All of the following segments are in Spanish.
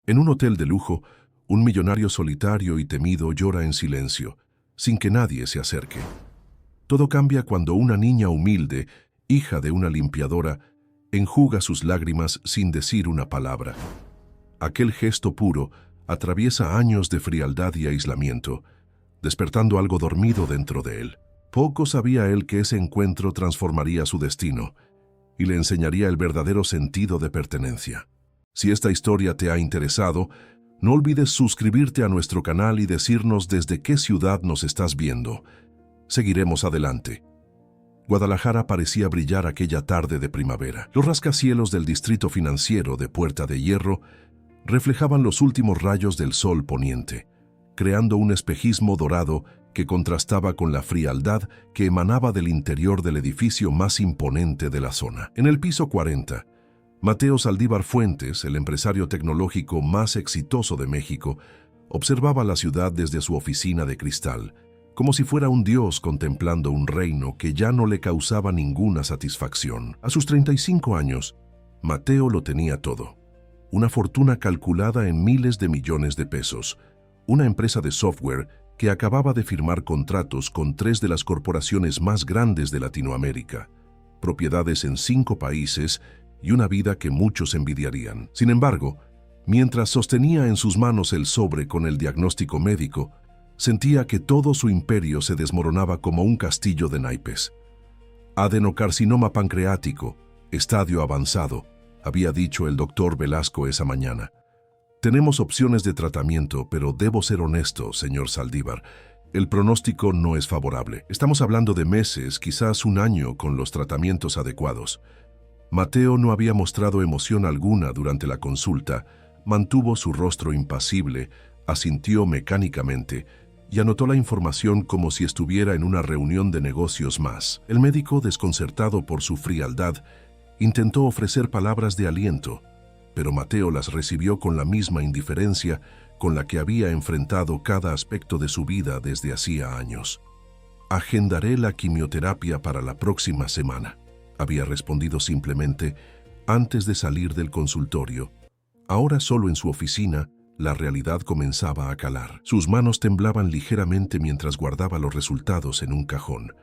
En un hotel de lujo, un millonario solitario y temido llora en silencio, sin que nadie se acerque. Todo cambia cuando una niña humilde, hija de una limpiadora, enjuga sus lágrimas sin decir una palabra. Aquel gesto puro atraviesa años de frialdad y aislamiento, despertando algo dormido dentro de él. Poco sabía él que ese encuentro transformaría su destino y le enseñaría el verdadero sentido de pertenencia. Si esta historia te ha interesado, no olvides suscribirte a nuestro canal y decirnos desde qué ciudad nos estás viendo. Seguiremos adelante. Guadalajara parecía brillar aquella tarde de primavera. Los rascacielos del distrito financiero de Puerta de Hierro reflejaban los últimos rayos del sol poniente, creando un espejismo dorado que contrastaba con la frialdad que emanaba del interior del edificio más imponente de la zona. En el piso 40, Mateo Saldívar Fuentes, el empresario tecnológico más exitoso de México, observaba la ciudad desde su oficina de cristal, como si fuera un dios contemplando un reino que ya no le causaba ninguna satisfacción. A sus 35 años, Mateo lo tenía todo. Una fortuna calculada en miles de millones de pesos, una empresa de software que acababa de firmar contratos con 3 de las corporaciones más grandes de Latinoamérica, propiedades en 5 países y una vida que muchos envidiarían. Sin embargo, mientras sostenía en sus manos el sobre con el diagnóstico médico, sentía que todo su imperio se desmoronaba como un castillo de naipes. Adenocarcinoma pancreático, estadio avanzado, había dicho el doctor Velasco esa mañana. Tenemos opciones de tratamiento, pero debo ser honesto, señor Saldívar. El pronóstico no es favorable. Estamos hablando de meses, quizás un año, con los tratamientos adecuados. Mateo no había mostrado emoción alguna durante la consulta, mantuvo su rostro impasible, asintió mecánicamente y anotó la información como si estuviera en una reunión de negocios más. El médico, desconcertado por su frialdad, intentó ofrecer palabras de aliento, pero Mateo las recibió con la misma indiferencia con la que había enfrentado cada aspecto de su vida desde hacía años. «Agendaré la quimioterapia para la próxima semana», había respondido simplemente antes de salir del consultorio. Ahora solo en su oficina, la realidad comenzaba a calar. Sus manos temblaban ligeramente mientras guardaba los resultados en un cajón.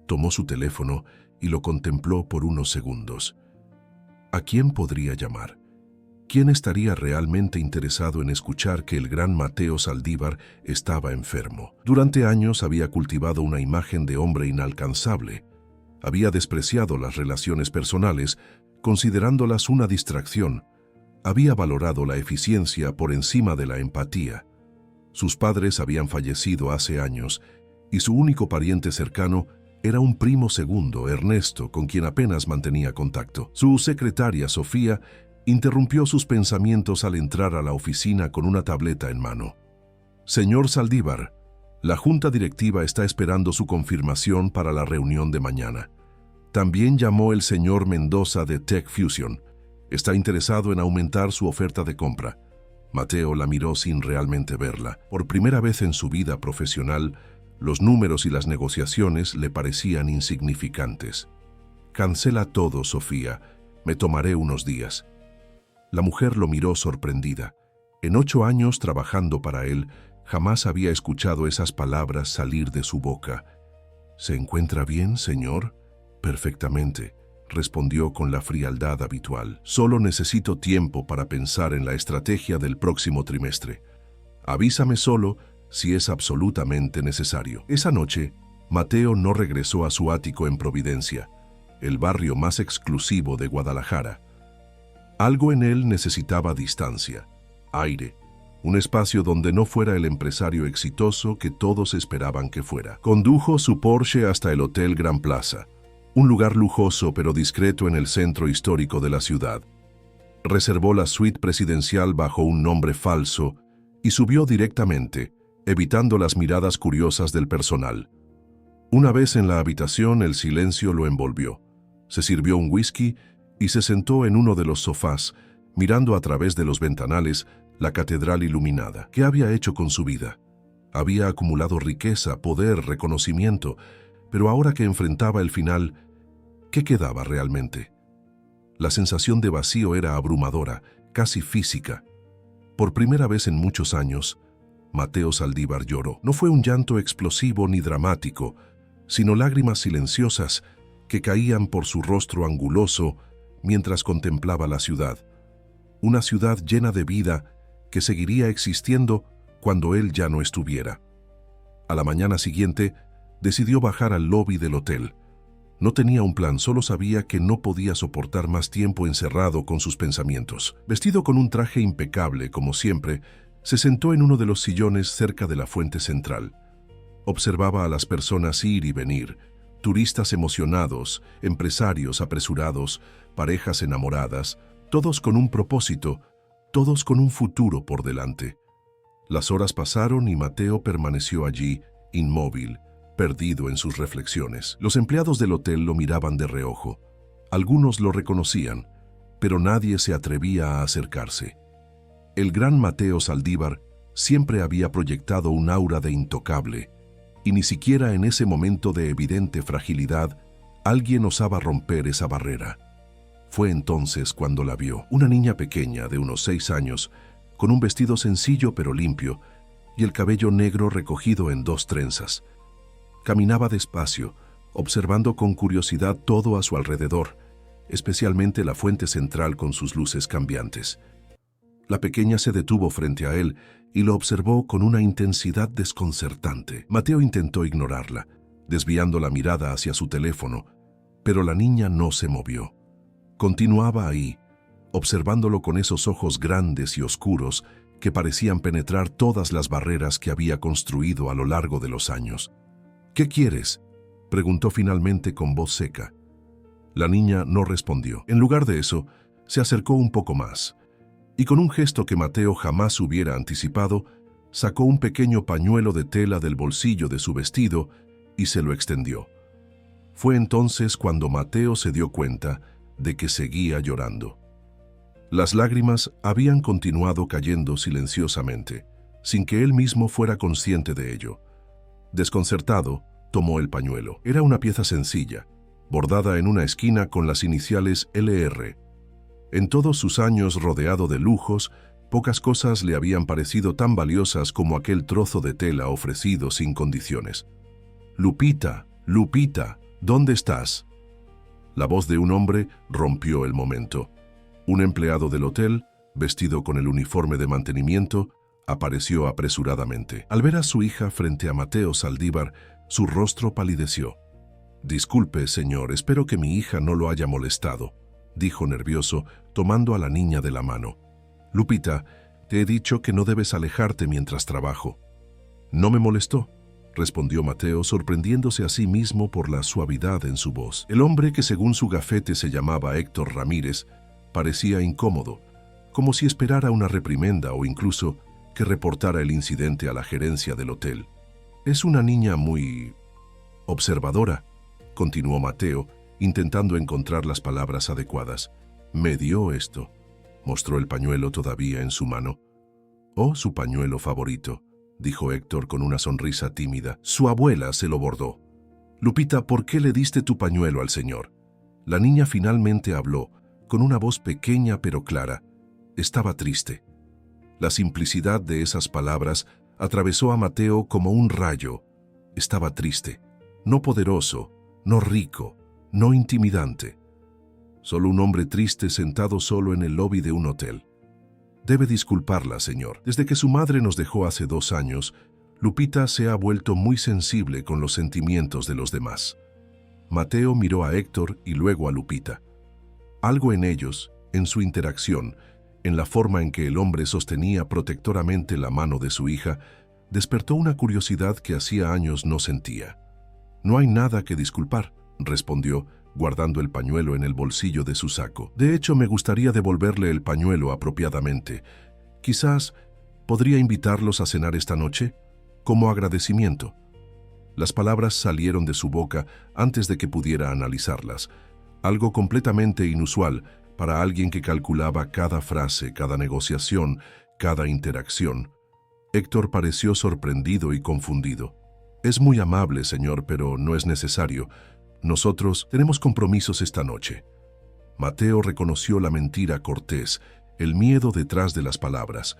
Tomó su teléfono y lo contempló por unos segundos. ¿A quién podría llamar? ¿Quién estaría realmente interesado en escuchar que el gran Mateo Saldívar estaba enfermo? Durante años había cultivado una imagen de hombre inalcanzable. Había despreciado las relaciones personales, considerándolas una distracción. Había valorado la eficiencia por encima de la empatía. Sus padres habían fallecido hace años y su único pariente cercano era un primo segundo, Ernesto, con quien apenas mantenía contacto. Su secretaria, Sofía, interrumpió sus pensamientos al entrar a la oficina con una tableta en mano. «Señor Saldívar, la junta directiva está esperando su confirmación para la reunión de mañana. También llamó el señor Mendoza de Tech Fusion. Está interesado en aumentar su oferta de compra». Mateo la miró sin realmente verla. Por primera vez en su vida profesional, los números y las negociaciones le parecían insignificantes. «Cancela todo, Sofía. Me tomaré unos días». La mujer lo miró sorprendida. En 8 años trabajando para él, jamás había escuchado esas palabras salir de su boca. «¿Se encuentra bien, señor?» «Perfectamente», respondió con la frialdad habitual. «Solo necesito tiempo para pensar en la estrategia del próximo trimestre. Avísame solo si es absolutamente necesario». Esa noche, Mateo no regresó a su ático en Providencia, el barrio más exclusivo de Guadalajara. Algo en él necesitaba distancia, aire, un espacio donde no fuera el empresario exitoso que todos esperaban que fuera. Condujo su Porsche hasta el Hotel Gran Plaza, un lugar lujoso pero discreto en el centro histórico de la ciudad. Reservó la suite presidencial bajo un nombre falso y subió directamente, evitando las miradas curiosas del personal. Una vez en la habitación, el silencio lo envolvió. Se sirvió un whisky y se sentó en uno de los sofás, mirando a través de los ventanales la catedral iluminada. ¿Qué había hecho con su vida? Había acumulado riqueza, poder, reconocimiento, pero ahora que enfrentaba el final, ¿qué quedaba realmente? La sensación de vacío era abrumadora, casi física. Por primera vez en muchos años, Mateo Saldívar lloró. No fue un llanto explosivo ni dramático, sino lágrimas silenciosas que caían por su rostro anguloso mientras contemplaba la ciudad. Una ciudad llena de vida que seguiría existiendo cuando él ya no estuviera. A la mañana siguiente, decidió bajar al lobby del hotel. No tenía un plan, solo sabía que no podía soportar más tiempo encerrado con sus pensamientos. Vestido con un traje impecable, como siempre, se sentó en uno de los sillones cerca de la fuente central. Observaba a las personas ir y venir, turistas emocionados, empresarios apresurados, parejas enamoradas, todos con un propósito, todos con un futuro por delante. Las horas pasaron y Mateo permaneció allí, inmóvil, perdido en sus reflexiones. Los empleados del hotel lo miraban de reojo. Algunos lo reconocían, pero nadie se atrevía a acercarse. El gran Mateo Saldívar siempre había proyectado un aura de intocable, y ni siquiera en ese momento de evidente fragilidad, alguien osaba romper esa barrera. Fue entonces cuando la vio, una niña pequeña de unos 6 años, con un vestido sencillo pero limpio, y el cabello negro recogido en 2 trenzas. Caminaba despacio, observando con curiosidad todo a su alrededor, especialmente la fuente central con sus luces cambiantes. La pequeña se detuvo frente a él y lo observó con una intensidad desconcertante. Mateo intentó ignorarla, desviando la mirada hacia su teléfono, pero la niña no se movió. Continuaba ahí, observándolo con esos ojos grandes y oscuros que parecían penetrar todas las barreras que había construido a lo largo de los años. «¿Qué quieres?», preguntó finalmente con voz seca. La niña no respondió. En lugar de eso, se acercó un poco más, y con un gesto que Mateo jamás hubiera anticipado, sacó un pequeño pañuelo de tela del bolsillo de su vestido y se lo extendió. Fue entonces cuando Mateo se dio cuenta de que seguía llorando. Las lágrimas habían continuado cayendo silenciosamente, sin que él mismo fuera consciente de ello. Desconcertado, tomó el pañuelo. Era una pieza sencilla, bordada en una esquina con las iniciales LR. En todos sus años rodeado de lujos, pocas cosas le habían parecido tan valiosas como aquel trozo de tela ofrecido sin condiciones. «Lupita, Lupita, ¿dónde estás?». La voz de un hombre rompió el momento. Un empleado del hotel, vestido con el uniforme de mantenimiento, apareció apresuradamente. Al ver a su hija frente a Mateo Saldívar, su rostro palideció. «Disculpe, señor, espero que mi hija no lo haya molestado», dijo nervioso, tomando a la niña de la mano. «Lupita, te he dicho que no debes alejarte mientras trabajo». «No me molestó», respondió Mateo, sorprendiéndose a sí mismo por la suavidad en su voz. El hombre, que según su gafete se llamaba Héctor Ramírez, parecía incómodo, como si esperara una reprimenda o incluso que reportara el incidente a la gerencia del hotel. «Es una niña muy observadora», continuó Mateo, intentando encontrar las palabras adecuadas. «Me dio esto». Mostró el pañuelo todavía en su mano. «Oh, su pañuelo favorito», dijo Héctor con una sonrisa tímida. «Su abuela se lo bordó». «Lupita, ¿por qué le diste tu pañuelo al señor?». La niña finalmente habló, con una voz pequeña pero clara. Estaba triste. La simplicidad de esas palabras atravesó a Mateo como un rayo. Estaba triste, no poderoso, no rico, no intimidante. Solo un hombre triste sentado solo en el lobby de un hotel. «Debe disculparla, señor. Desde que su madre nos dejó hace 2 años, Lupita se ha vuelto muy sensible con los sentimientos de los demás». Mateo miró a Héctor y luego a Lupita. Algo en ellos, en su interacción, en la forma en que el hombre sostenía protectoramente la mano de su hija, despertó una curiosidad que hacía años no sentía. «No hay nada que disculpar», respondió, guardando el pañuelo en el bolsillo de su saco. «De hecho, me gustaría devolverle el pañuelo apropiadamente. Quizás podría invitarlos a cenar esta noche, como agradecimiento». Las palabras salieron de su boca antes de que pudiera analizarlas, algo completamente inusual para alguien que calculaba cada frase, cada negociación, cada interacción. Héctor pareció sorprendido y confundido. «Es muy amable, señor, pero no es necesario. Nosotros tenemos compromisos esta noche». Mateo reconoció la mentira cortés, el miedo detrás de las palabras.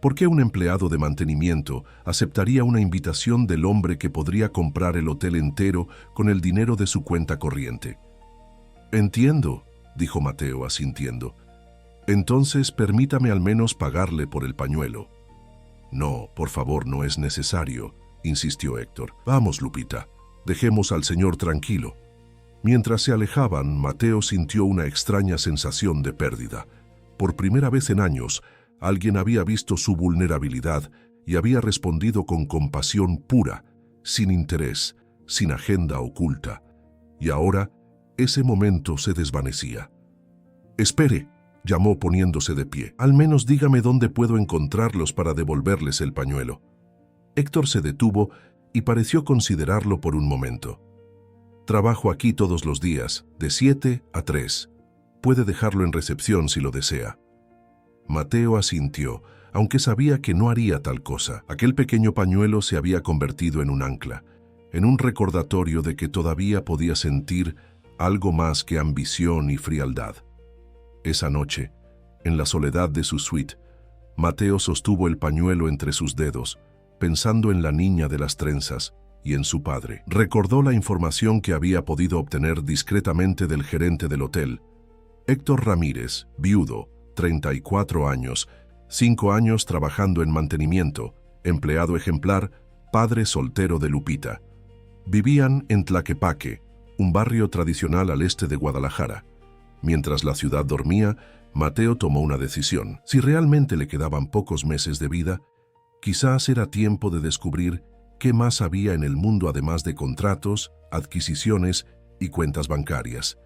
¿Por qué un empleado de mantenimiento aceptaría una invitación del hombre que podría comprar el hotel entero con el dinero de su cuenta corriente? Entiendo, dijo Mateo asintiendo. Entonces permítame al menos pagarle por el pañuelo. No, por favor, no es necesario, insistió Héctor. Vamos, Lupita, dejemos al señor tranquilo. Mientras se alejaban, Mateo sintió una extraña sensación de pérdida. Por primera vez en años, alguien había visto su vulnerabilidad y había respondido con compasión pura, sin interés, sin agenda oculta. Y ahora, ese momento se desvanecía. «Espere», llamó poniéndose de pie. «Al menos dígame dónde puedo encontrarlos para devolverles el pañuelo». Héctor se detuvo y pareció considerarlo por un momento. «Trabajo aquí todos los días, de 7 a 3. Puede dejarlo en recepción si lo desea». Mateo asintió, aunque sabía que no haría tal cosa. Aquel pequeño pañuelo se había convertido en un ancla, en un recordatorio de que todavía podía sentir algo más que ambición y frialdad. Esa noche, en la soledad de su suite, Mateo sostuvo el pañuelo entre sus dedos, pensando en la niña de las trenzas y en su padre. Recordó la información que había podido obtener discretamente del gerente del hotel, Héctor Ramírez, viudo, 34 años, 5 años trabajando en mantenimiento, empleado ejemplar, padre soltero de Lupita. Vivían en Tlaquepaque, un barrio tradicional al este de Guadalajara. Mientras la ciudad dormía, Mateo tomó una decisión. Si realmente le quedaban pocos meses de vida, quizás era tiempo de descubrir qué más había en el mundo además de contratos, adquisiciones y cuentas bancarias.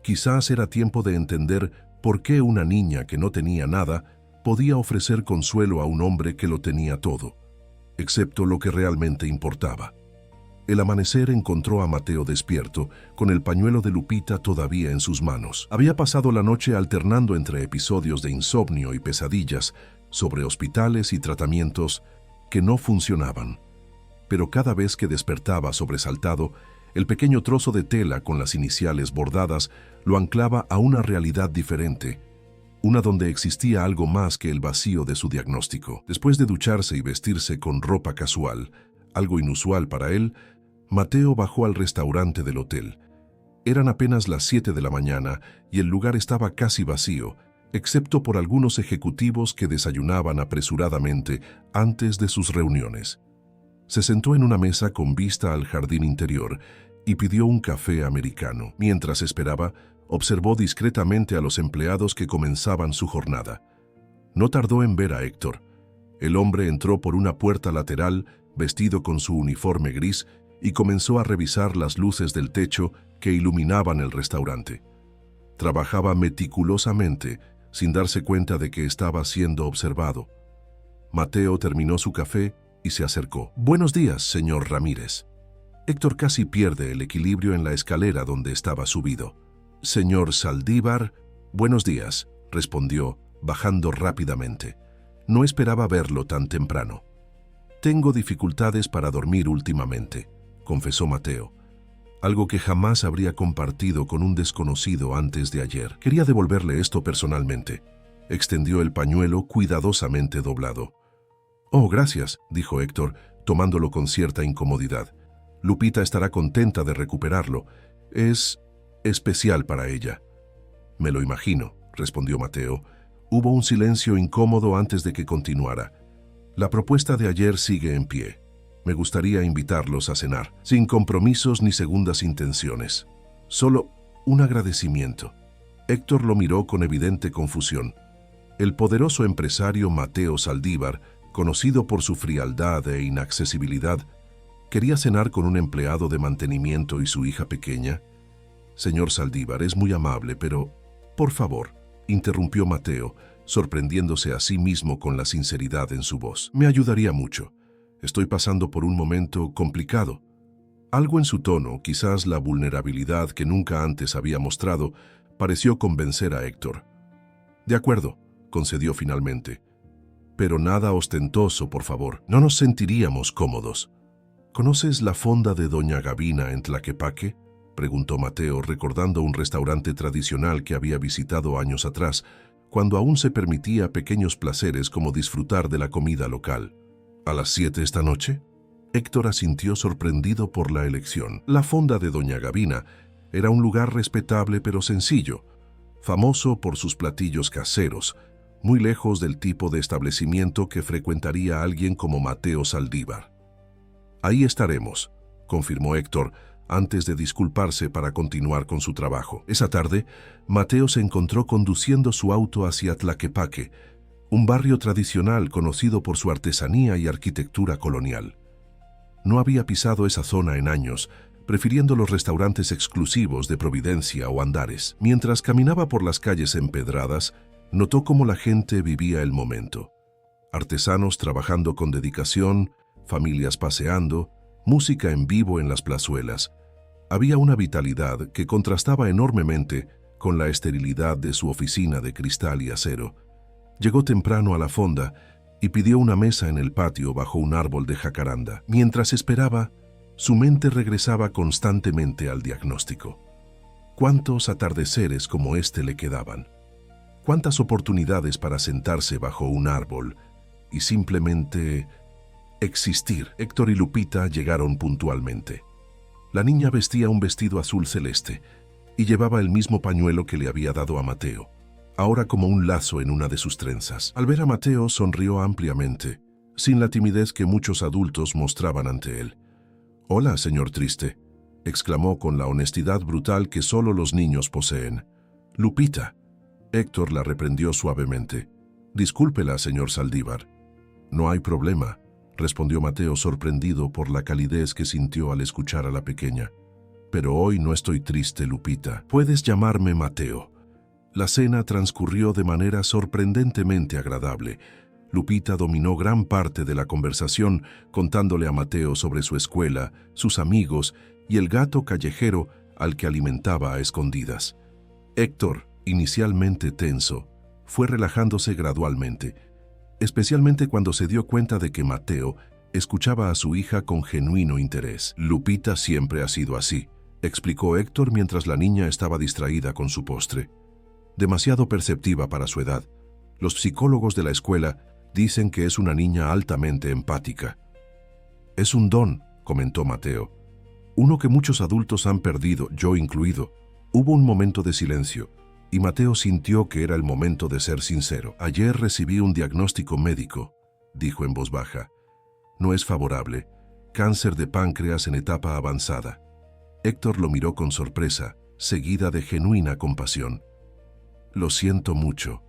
Quizás era tiempo de entender por qué una niña que no tenía nada podía ofrecer consuelo a un hombre que lo tenía todo, excepto lo que realmente importaba. El amanecer encontró a Mateo despierto, con el pañuelo de Lupita todavía en sus manos. Había pasado la noche alternando entre episodios de insomnio y pesadillas sobre hospitales y tratamientos que no funcionaban. Pero cada vez que despertaba sobresaltado, el pequeño trozo de tela con las iniciales bordadas lo anclaba a una realidad diferente, una donde existía algo más que el vacío de su diagnóstico. Después de ducharse y vestirse con ropa casual, algo inusual para él, Mateo bajó al restaurante del hotel. Eran apenas las 7 de la mañana y el lugar estaba casi vacío, excepto por algunos ejecutivos que desayunaban apresuradamente antes de sus reuniones. Se sentó en una mesa con vista al jardín interior y pidió un café americano. Mientras esperaba, observó discretamente a los empleados que comenzaban su jornada. No tardó en ver a Héctor. El hombre entró por una puerta lateral, vestido con su uniforme gris, y comenzó a revisar las luces del techo que iluminaban el restaurante. Trabajaba meticulosamente, sin darse cuenta de que estaba siendo observado. Mateo terminó su café y se acercó. «Buenos días, señor Ramírez». Héctor casi pierde el equilibrio en la escalera donde estaba subido. «Señor Saldívar, buenos días», respondió, bajando rápidamente. No esperaba verlo tan temprano. «Tengo dificultades para dormir últimamente», confesó Mateo, algo que jamás habría compartido con un desconocido antes de ayer. Quería devolverle esto personalmente. Extendió el pañuelo cuidadosamente doblado. «Oh, gracias», dijo Héctor, tomándolo con cierta incomodidad. «Lupita estará contenta de recuperarlo. Es especial para ella». «Me lo imagino», respondió Mateo. Hubo un silencio incómodo antes de que continuara. «La propuesta de ayer sigue en pie. Me gustaría invitarlos a cenar, sin compromisos ni segundas intenciones. Solo un agradecimiento». Héctor lo miró con evidente confusión. El poderoso empresario Mateo Saldívar, conocido por su frialdad e inaccesibilidad, quería cenar con un empleado de mantenimiento y su hija pequeña. «Señor Saldívar, es muy amable, pero, por favor», interrumpió Mateo, sorprendiéndose a sí mismo con la sinceridad en su voz. «Me ayudaría mucho. Estoy pasando por un momento complicado». Algo en su tono, quizás la vulnerabilidad que nunca antes había mostrado, pareció convencer a Héctor. «De acuerdo», concedió finalmente. «Pero nada ostentoso, por favor. No nos sentiríamos cómodos». «¿Conoces la fonda de Doña Gavina en Tlaquepaque?», preguntó Mateo, recordando un restaurante tradicional que había visitado años atrás, cuando aún se permitía pequeños placeres como disfrutar de la comida local. ¿A las 7 esta noche? Héctor asintió sorprendido por la elección. La fonda de Doña Gavina era un lugar respetable pero sencillo, famoso por sus platillos caseros, muy lejos del tipo de establecimiento que frecuentaría alguien como Mateo Saldívar. Ahí estaremos, confirmó Héctor, antes de disculparse para continuar con su trabajo. Esa tarde, Mateo se encontró conduciendo su auto hacia Tlaquepaque, un barrio tradicional conocido por su artesanía y arquitectura colonial. No había pisado esa zona en años, prefiriendo los restaurantes exclusivos de Providencia o Andares. Mientras caminaba por las calles empedradas, notó cómo la gente vivía el momento. Artesanos trabajando con dedicación, familias paseando, música en vivo en las plazuelas. Había una vitalidad que contrastaba enormemente con la esterilidad de su oficina de cristal y acero. Llegó temprano a la fonda y pidió una mesa en el patio bajo un árbol de jacaranda. Mientras esperaba, su mente regresaba constantemente al diagnóstico. ¿Cuántos atardeceres como este le quedaban? ¿Cuántas oportunidades para sentarse bajo un árbol y simplemente existir? Héctor y Lupita llegaron puntualmente. La niña vestía un vestido azul celeste y llevaba el mismo pañuelo que le había dado a Mateo, ahora como un lazo en una de sus trenzas. Al ver a Mateo, sonrió ampliamente, sin la timidez que muchos adultos mostraban ante él. «Hola, señor Triste», exclamó con la honestidad brutal que solo los niños poseen. «Lupita». Héctor la reprendió suavemente. «Discúlpela, señor Saldívar». «No hay problema», respondió Mateo sorprendido por la calidez que sintió al escuchar a la pequeña. «Pero hoy no estoy triste, Lupita. Puedes llamarme Mateo». La cena transcurrió de manera sorprendentemente agradable. Lupita dominó gran parte de la conversación, contándole a Mateo sobre su escuela, sus amigos y el gato callejero al que alimentaba a escondidas. Héctor, inicialmente tenso, fue relajándose gradualmente, especialmente cuando se dio cuenta de que Mateo escuchaba a su hija con genuino interés. «Lupita siempre ha sido así», explicó Héctor mientras la niña estaba distraída con su postre. «Demasiado perceptiva para su edad. Los psicólogos de la escuela dicen que es una niña altamente empática». «Es un don», comentó Mateo. «Uno que muchos adultos han perdido, yo incluido». Hubo un momento de silencio, y Mateo sintió que era el momento de ser sincero. «Ayer recibí un diagnóstico médico», dijo en voz baja. «No es favorable. Cáncer de páncreas en etapa avanzada». Héctor lo miró con sorpresa, seguida de genuina compasión. «Lo siento mucho.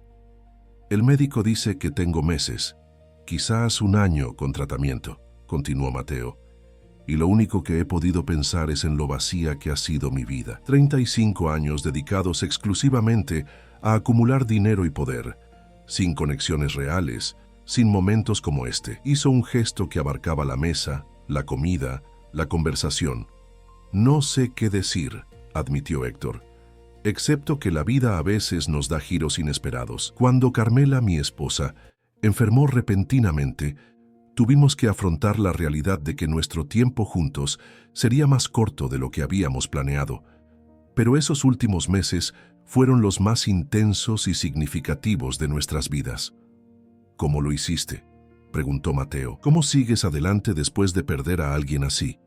El médico dice que tengo meses, quizás un año con tratamiento», continuó Mateo. «Y lo único que he podido pensar es en lo vacía que ha sido mi vida. 35 años dedicados exclusivamente a acumular dinero y poder, sin conexiones reales, sin momentos como este». Hizo un gesto que abarcaba la mesa, la comida, la conversación. «No sé qué decir», admitió Héctor, «excepto que la vida a veces nos da giros inesperados. Cuando Carmela, mi esposa, enfermó repentinamente, tuvimos que afrontar la realidad de que nuestro tiempo juntos sería más corto de lo que habíamos planeado. Pero esos últimos meses fueron los más intensos y significativos de nuestras vidas». «¿Cómo lo hiciste?», preguntó Mateo. «¿Cómo sigues adelante después de perder a alguien así?».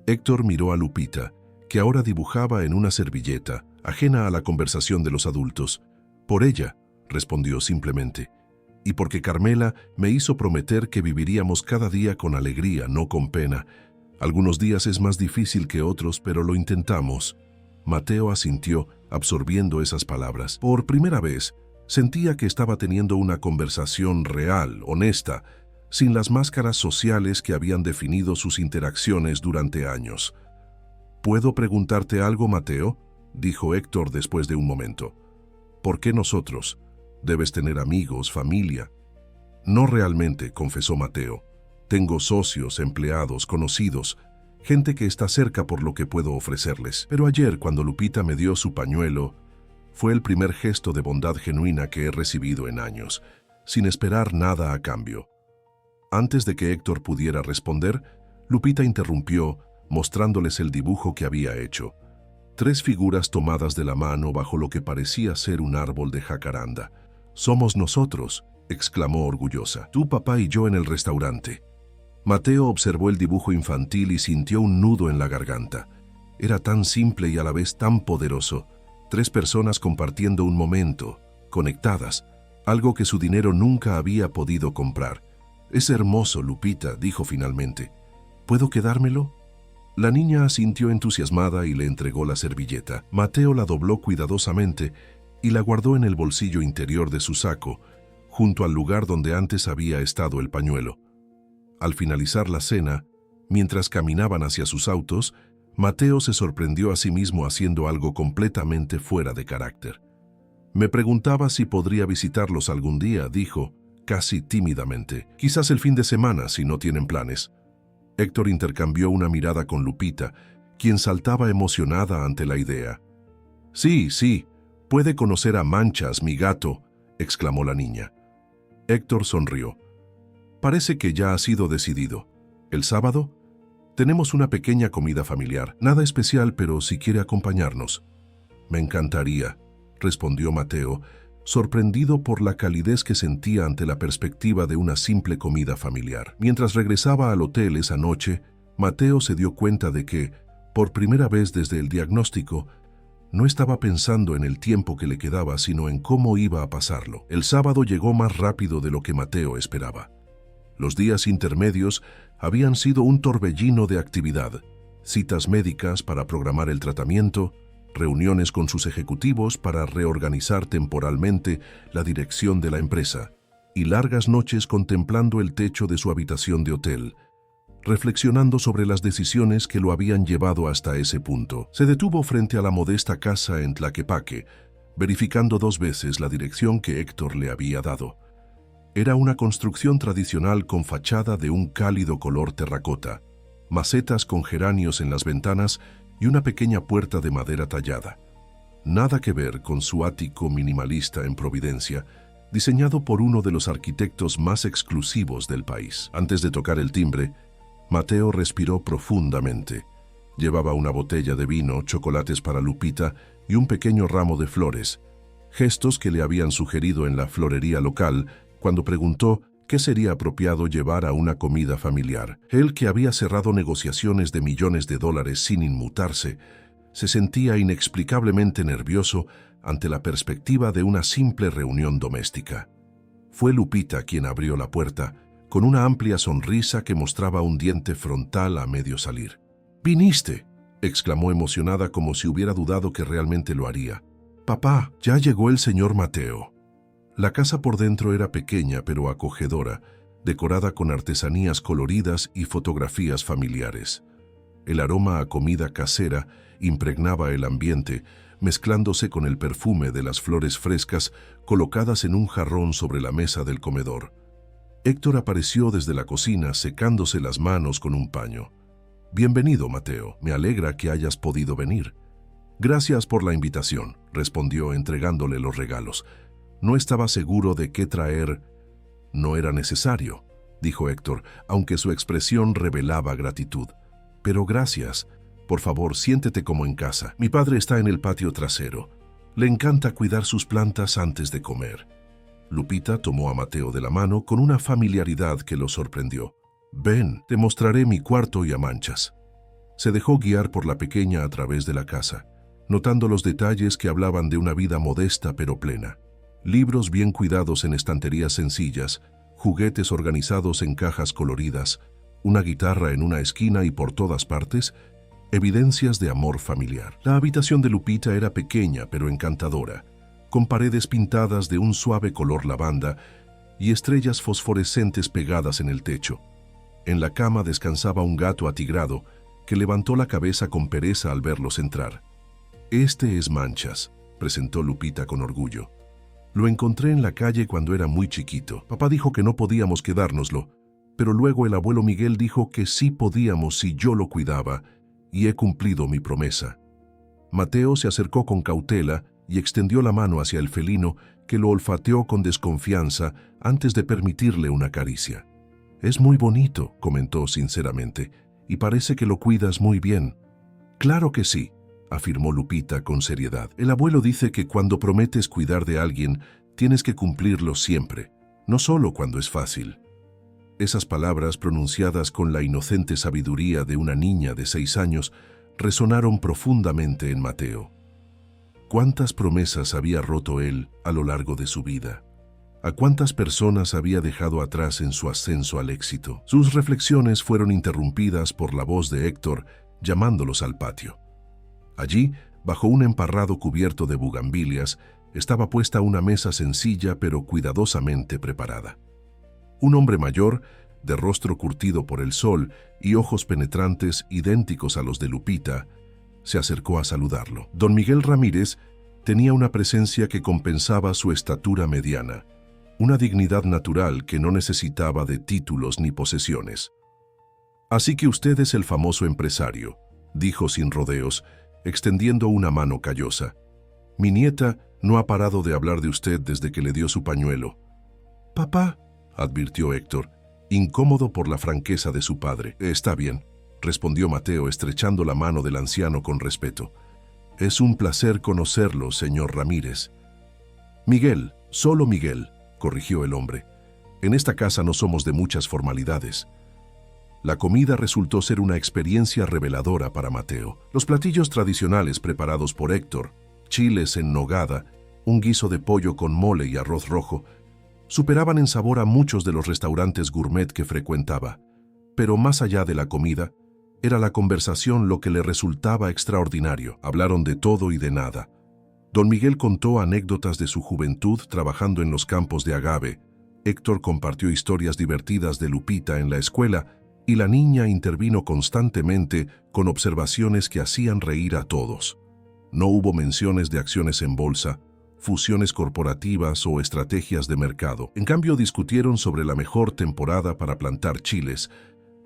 Héctor miró a Lupita, que ahora dibujaba en una servilleta, ajena a la conversación de los adultos. «Por ella», respondió simplemente, «y porque Carmela me hizo prometer que viviríamos cada día con alegría, no con pena. Algunos días es más difícil que otros, pero lo intentamos». Mateo asintió, absorbiendo esas palabras. Por primera vez, sentía que estaba teniendo una conversación real, honesta, sin las máscaras sociales que habían definido sus interacciones durante años. «¿Puedo preguntarte algo, Mateo?», dijo Héctor después de un momento. «¿Por qué nosotros? Debes tener amigos, familia». «No realmente», confesó Mateo. «Tengo socios, empleados, conocidos, gente que está cerca por lo que puedo ofrecerles. Pero ayer, cuando Lupita me dio su pañuelo, fue el primer gesto de bondad genuina que he recibido en años, sin esperar nada a cambio». Antes de que Héctor pudiera responder, Lupita interrumpió, mostrándoles el dibujo que había hecho. 3 figuras tomadas de la mano bajo lo que parecía ser un árbol de jacaranda, Somos nosotros, exclamó orgullosa. Tu papá y yo en el restaurante. Mateo observó el dibujo infantil y sintió un nudo en la garganta. Era tan simple y a la vez tan poderoso. 3 personas compartiendo un momento, conectadas, algo que su dinero nunca había podido comprar. Es hermoso, Lupita, dijo finalmente. ¿Puedo quedármelo? La niña asintió entusiasmada y le entregó la servilleta. Mateo la dobló cuidadosamente y la guardó en el bolsillo interior de su saco, junto al lugar donde antes había estado el pañuelo. Al finalizar la cena, mientras caminaban hacia sus autos, Mateo se sorprendió a sí mismo haciendo algo completamente fuera de carácter. Me preguntaba si podría visitarlos algún día, dijo, casi tímidamente. Quizás el fin de semana, si no tienen planes. Héctor intercambió una mirada con Lupita, quien saltaba emocionada ante la idea. Sí, puede conocer a Manchas, mi gato, exclamó la niña. Héctor sonrió. Parece que ya ha sido decidido. ¿El sábado? Tenemos una pequeña comida familiar, nada especial, pero si quiere acompañarnos. Me encantaría, respondió Mateo, sorprendido por la calidez que sentía ante la perspectiva de una simple comida familiar. Mientras regresaba al hotel esa noche, Mateo se dio cuenta de que, por primera vez desde el diagnóstico, no estaba pensando en el tiempo que le quedaba, sino en cómo iba a pasarlo. El sábado llegó más rápido de lo que Mateo esperaba. Los días intermedios habían sido un torbellino de actividad, citas médicas para programar el tratamiento, reuniones con sus ejecutivos para reorganizar temporalmente la dirección de la empresa y largas noches contemplando el techo de su habitación de hotel, reflexionando sobre las decisiones que lo habían llevado hasta ese punto. Se detuvo frente a la modesta casa en Tlaquepaque, verificando 2 veces la dirección que Héctor le había dado. Era una construcción tradicional con fachada de un cálido color terracota, macetas con geranios en las ventanas y una pequeña puerta de madera tallada. Nada que ver con su ático minimalista en Providencia, diseñado por uno de los arquitectos más exclusivos del país. Antes de tocar el timbre, Mateo respiró profundamente. Llevaba una botella de vino, chocolates para Lupita y un pequeño ramo de flores, gestos que le habían sugerido en la florería local cuando preguntó qué sería apropiado llevar a una comida familiar. Él, que había cerrado negociaciones de millones de dólares sin inmutarse, se sentía inexplicablemente nervioso ante la perspectiva de una simple reunión doméstica. Fue Lupita quien abrió la puerta, con una amplia sonrisa que mostraba un diente frontal a medio salir. «¡Viniste!», exclamó emocionada como si hubiera dudado que realmente lo haría. «Papá, ya llegó el señor Mateo». La casa por dentro era pequeña pero acogedora, decorada con artesanías coloridas y fotografías familiares. El aroma a comida casera impregnaba el ambiente, mezclándose con el perfume de las flores frescas colocadas en un jarrón sobre la mesa del comedor. Héctor apareció desde la cocina secándose las manos con un paño. «Bienvenido, Mateo. Me alegra que hayas podido venir». «Gracias por la invitación», respondió entregándole los regalos. No estaba seguro de qué traer. «No era necesario», dijo Héctor, aunque su expresión revelaba gratitud. «Pero gracias. Por favor, siéntete como en casa. Mi padre está en el patio trasero. Le encanta cuidar sus plantas antes de comer». Lupita tomó a Mateo de la mano con una familiaridad que lo sorprendió. «Ven, te mostraré mi cuarto y a Manchas». Se dejó guiar por la pequeña a través de la casa, notando los detalles que hablaban de una vida modesta pero plena. Libros bien cuidados en estanterías sencillas, juguetes organizados en cajas coloridas, una guitarra en una esquina y por todas partes, evidencias de amor familiar. La habitación de Lupita era pequeña pero encantadora, con paredes pintadas de un suave color lavanda y estrellas fosforescentes pegadas en el techo. En la cama descansaba un gato atigrado que levantó la cabeza con pereza al verlos entrar. «Este es Manchas», presentó Lupita con orgullo. «Lo encontré en la calle cuando era muy chiquito. Papá dijo que no podíamos quedárnoslo, pero luego el abuelo Miguel dijo que sí podíamos si yo lo cuidaba, y he cumplido mi promesa». Mateo se acercó con cautela y extendió la mano hacia el felino, que lo olfateó con desconfianza antes de permitirle una caricia. «Es muy bonito», comentó sinceramente, «y parece que lo cuidas muy bien». «Claro que sí», afirmó Lupita con seriedad. «El abuelo dice que cuando prometes cuidar de alguien, Tienes que cumplirlo siempre, no solo cuando es fácil. Esas palabras, pronunciadas con la inocente sabiduría de una niña de 6 años, resonaron profundamente en Mateo. ¿Cuántas promesas había roto él a lo largo de su vida? ¿A cuántas personas había dejado atrás en su ascenso al éxito? Sus reflexiones fueron interrumpidas por la voz de Héctor llamándolos al patio. Allí, bajo un emparrado cubierto de bugambilias, estaba puesta una mesa sencilla pero cuidadosamente preparada. Un hombre mayor, de rostro curtido por el sol y ojos penetrantes idénticos a los de Lupita, se acercó a saludarlo. Don Miguel Ramírez tenía una presencia que compensaba su estatura mediana, una dignidad natural que no necesitaba de títulos ni posesiones. «Así que usted es el famoso empresario», dijo sin rodeos, extendiendo una mano callosa. «Mi nieta no ha parado de hablar de usted desde que le dio su pañuelo». «Papá», advirtió Héctor, incómodo por la franqueza de su padre. «Está bien», respondió Mateo, estrechando la mano del anciano con respeto. «Es un placer conocerlo, señor Ramírez». «Miguel, solo Miguel», corrigió el hombre. «En esta casa no somos de muchas formalidades». La comida resultó ser una experiencia reveladora para Mateo. Los platillos tradicionales preparados por Héctor, chiles en nogada, un guiso de pollo con mole y arroz rojo, superaban en sabor a muchos de los restaurantes gourmet que frecuentaba. Pero más allá de la comida, era la conversación lo que le resultaba extraordinario. Hablaron de todo y de nada. Don Miguel contó anécdotas de su juventud trabajando en los campos de agave. Héctor compartió historias divertidas de Lupita en la escuela y la niña intervino constantemente con observaciones que hacían reír a todos. No hubo menciones de acciones en bolsa, fusiones corporativas o estrategias de mercado. En cambio, discutieron sobre la mejor temporada para plantar chiles,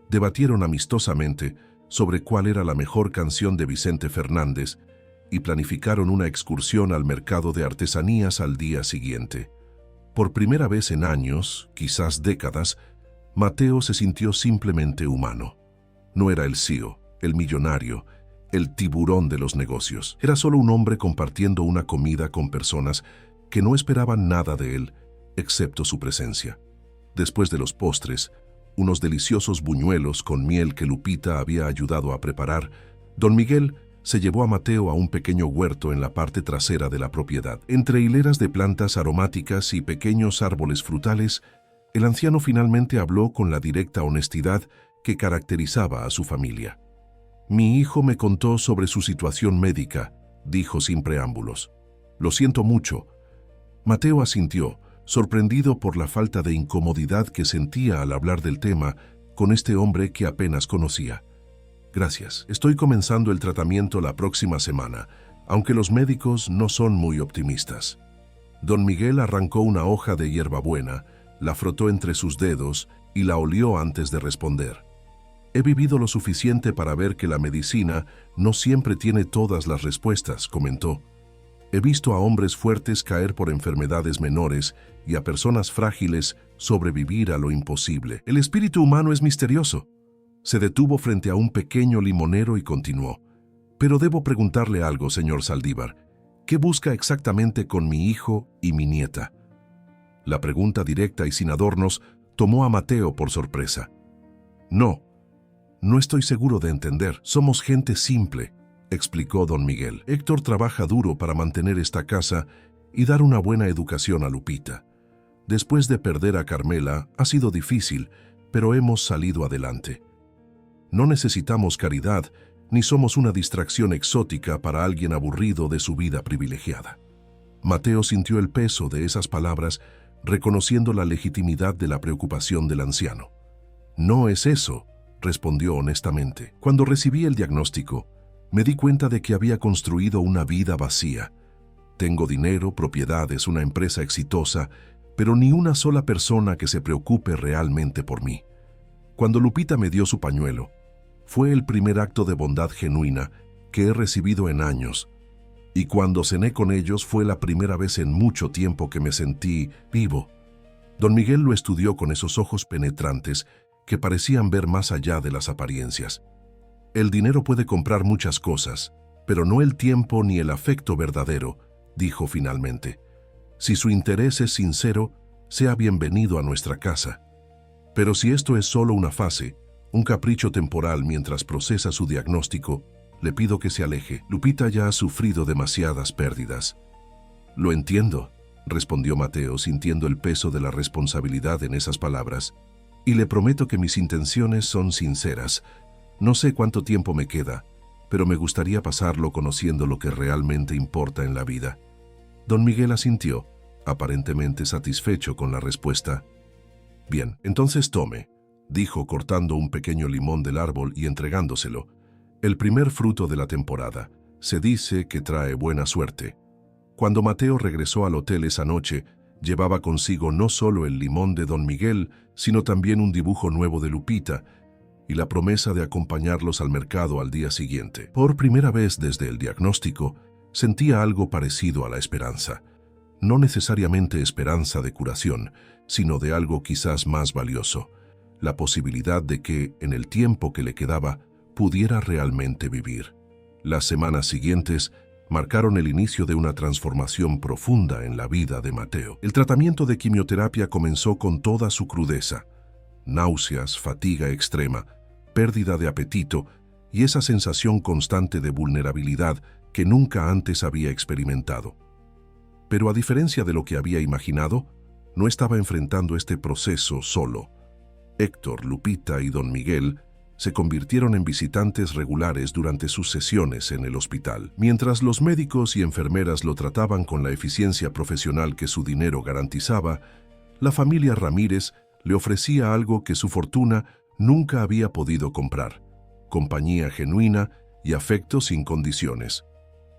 debatieron amistosamente sobre cuál era la mejor canción de Vicente Fernández y planificaron una excursión al mercado de artesanías al día siguiente. Por primera vez en años, quizás décadas, Mateo se sintió simplemente humano. No era el CEO, el millonario, el tiburón de los negocios. Era solo un hombre compartiendo una comida con personas que no esperaban nada de él, excepto su presencia. Después de los postres, unos deliciosos buñuelos con miel que Lupita había ayudado a preparar, don Miguel se llevó a Mateo a un pequeño huerto en la parte trasera de la propiedad. Entre hileras de plantas aromáticas y pequeños árboles frutales, el anciano finalmente habló con la directa honestidad que caracterizaba a su familia. «Mi hijo me contó sobre su situación médica», dijo sin preámbulos. «Lo siento mucho». Mateo asintió, sorprendido por la falta de incomodidad que sentía al hablar del tema con este hombre que apenas conocía. «Gracias. Estoy comenzando el tratamiento la próxima semana, aunque los médicos no son muy optimistas». Don Miguel arrancó una hoja de hierbabuena, la frotó entre sus dedos y la olió antes de responder. «He vivido lo suficiente para ver que la medicina no siempre tiene todas las respuestas», comentó. «He visto a hombres fuertes caer por enfermedades menores y a personas frágiles sobrevivir a lo imposible. El espíritu humano es misterioso». Se detuvo frente a un pequeño limonero y continuó. «Pero debo preguntarle algo, señor Saldívar. ¿Qué busca exactamente con mi hijo y mi nieta?» La pregunta directa y sin adornos tomó a Mateo por sorpresa. No estoy seguro de entender. Somos gente simple», explicó don Miguel. «Héctor trabaja duro para mantener esta casa y dar una buena educación a Lupita. Después de perder a Carmela, ha sido difícil, pero hemos salido adelante. No necesitamos caridad, ni somos una distracción exótica para alguien aburrido de su vida privilegiada». Mateo sintió el peso de esas palabras, reconociendo la legitimidad de la preocupación del anciano. «No es eso», respondió honestamente. «Cuando recibí el diagnóstico, me di cuenta de que había construido una vida vacía. Tengo dinero, propiedades, una empresa exitosa, pero ni una sola persona que se preocupe realmente por mí. Cuando Lupita me dio su pañuelo, fue el primer acto de bondad genuina que he recibido en años, y cuando cené con ellos fue la primera vez en mucho tiempo que me sentí vivo». Don Miguel lo estudió con esos ojos penetrantes que parecían ver más allá de las apariencias. «El dinero puede comprar muchas cosas, pero no el tiempo ni el afecto verdadero», dijo finalmente. Si su interés es sincero, sea bienvenido a nuestra casa. Pero si esto es solo una fase, un capricho temporal mientras procesa su diagnóstico, le pido que se aleje. Lupita ya ha sufrido demasiadas pérdidas. Lo entiendo, respondió Mateo, sintiendo el peso de la responsabilidad en esas palabras, y le prometo que mis intenciones son sinceras. No sé cuánto tiempo me queda, pero me gustaría pasarlo conociendo lo que realmente importa en la vida. Don Miguel asintió, aparentemente satisfecho con la respuesta. Bien, entonces tome, dijo cortando un pequeño limón del árbol y entregándoselo. El primer fruto de la temporada. Se dice que trae buena suerte. Cuando Mateo regresó al hotel esa noche, llevaba consigo no solo el limón de Don Miguel, sino también un dibujo nuevo de Lupita y la promesa de acompañarlos al mercado al día siguiente. Por primera vez desde el diagnóstico, sentía algo parecido a la esperanza. No necesariamente esperanza de curación, sino de algo quizás más valioso, la posibilidad de que, en el tiempo que le quedaba, pudiera realmente vivir. Las semanas siguientes marcaron el inicio de una transformación profunda en la vida de Mateo. El tratamiento de quimioterapia comenzó con toda su crudeza: náuseas, fatiga extrema, pérdida de apetito y esa sensación constante de vulnerabilidad que nunca antes había experimentado. Pero a diferencia de lo que había imaginado, no estaba enfrentando este proceso solo. Héctor, Lupita y Don Miguel se convirtieron en visitantes regulares durante sus sesiones en el hospital. Mientras los médicos y enfermeras lo trataban con la eficiencia profesional que su dinero garantizaba, la familia Ramírez le ofrecía algo que su fortuna nunca había podido comprar: compañía genuina y afecto sin condiciones.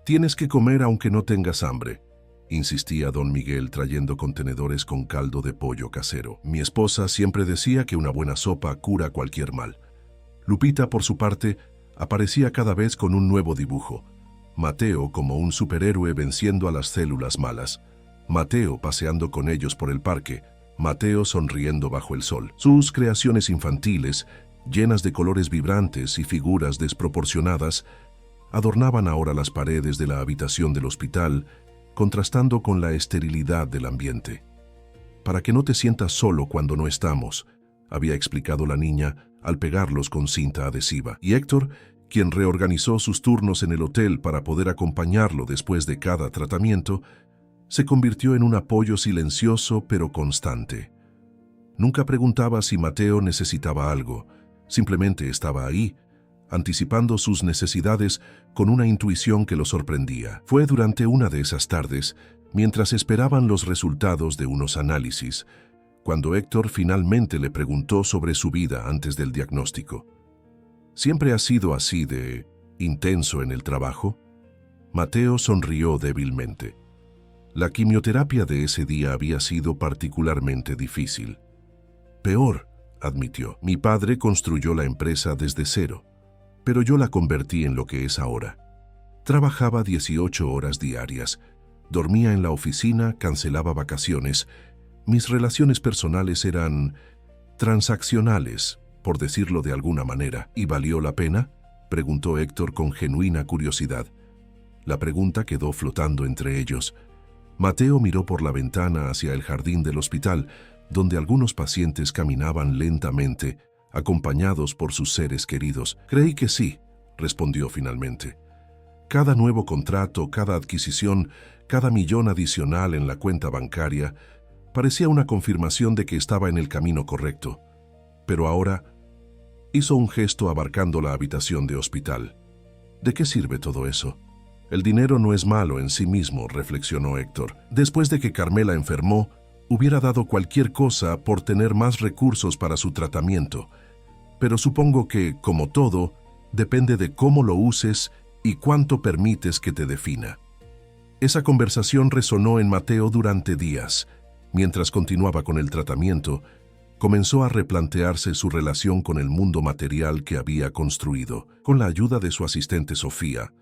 «Tienes que comer aunque no tengas hambre», insistía Don Miguel trayendo contenedores con caldo de pollo casero. «Mi esposa siempre decía que una buena sopa cura cualquier mal». Lupita, por su parte, aparecía cada vez con un nuevo dibujo. Mateo como un superhéroe venciendo a las células malas. Mateo paseando con ellos por el parque. Mateo sonriendo bajo el sol. Sus creaciones infantiles, llenas de colores vibrantes y figuras desproporcionadas, adornaban ahora las paredes de la habitación del hospital, contrastando con la esterilidad del ambiente. «Para que no te sientas solo cuando no estamos», había explicado la niña al pegarlos con cinta adhesiva. Y Héctor, quien reorganizó sus turnos en el hotel para poder acompañarlo después de cada tratamiento, se convirtió en un apoyo silencioso pero constante. Nunca preguntaba si Mateo necesitaba algo, simplemente estaba ahí, anticipando sus necesidades con una intuición que lo sorprendía. Fue durante una de esas tardes, mientras esperaban los resultados de unos análisis, cuando Héctor finalmente le preguntó sobre su vida antes del diagnóstico. ¿Siempre ha sido así de intenso en el trabajo? Mateo sonrió débilmente. La quimioterapia de ese día había sido particularmente difícil. Peor, admitió. Mi padre construyó la empresa desde cero, pero yo la convertí en lo que es ahora. Trabajaba 18 horas diarias, dormía en la oficina, cancelaba vacaciones. Mis relaciones personales eran transaccionales, por decirlo de alguna manera. ¿Y valió la pena?, preguntó Héctor con genuina curiosidad. La pregunta quedó flotando entre ellos. Mateo miró por la ventana hacia el jardín del hospital, donde algunos pacientes caminaban lentamente, acompañados por sus seres queridos. «Creí que sí», respondió finalmente. Cada nuevo contrato, cada adquisición, cada millón adicional en la cuenta bancaria parecía una confirmación de que estaba en el camino correcto. Pero ahora hizo un gesto abarcando la habitación de hospital. ¿De qué sirve todo eso? El dinero no es malo en sí mismo, reflexionó Héctor. Después de que Carmela enfermó, hubiera dado cualquier cosa por tener más recursos para su tratamiento. Pero supongo que, como todo, depende de cómo lo uses y cuánto permites que te defina. Esa conversación resonó en Mateo durante días. Mientras continuaba con el tratamiento, comenzó a replantearse su relación con el mundo material que había construido. Con la ayuda de su asistente Sofía,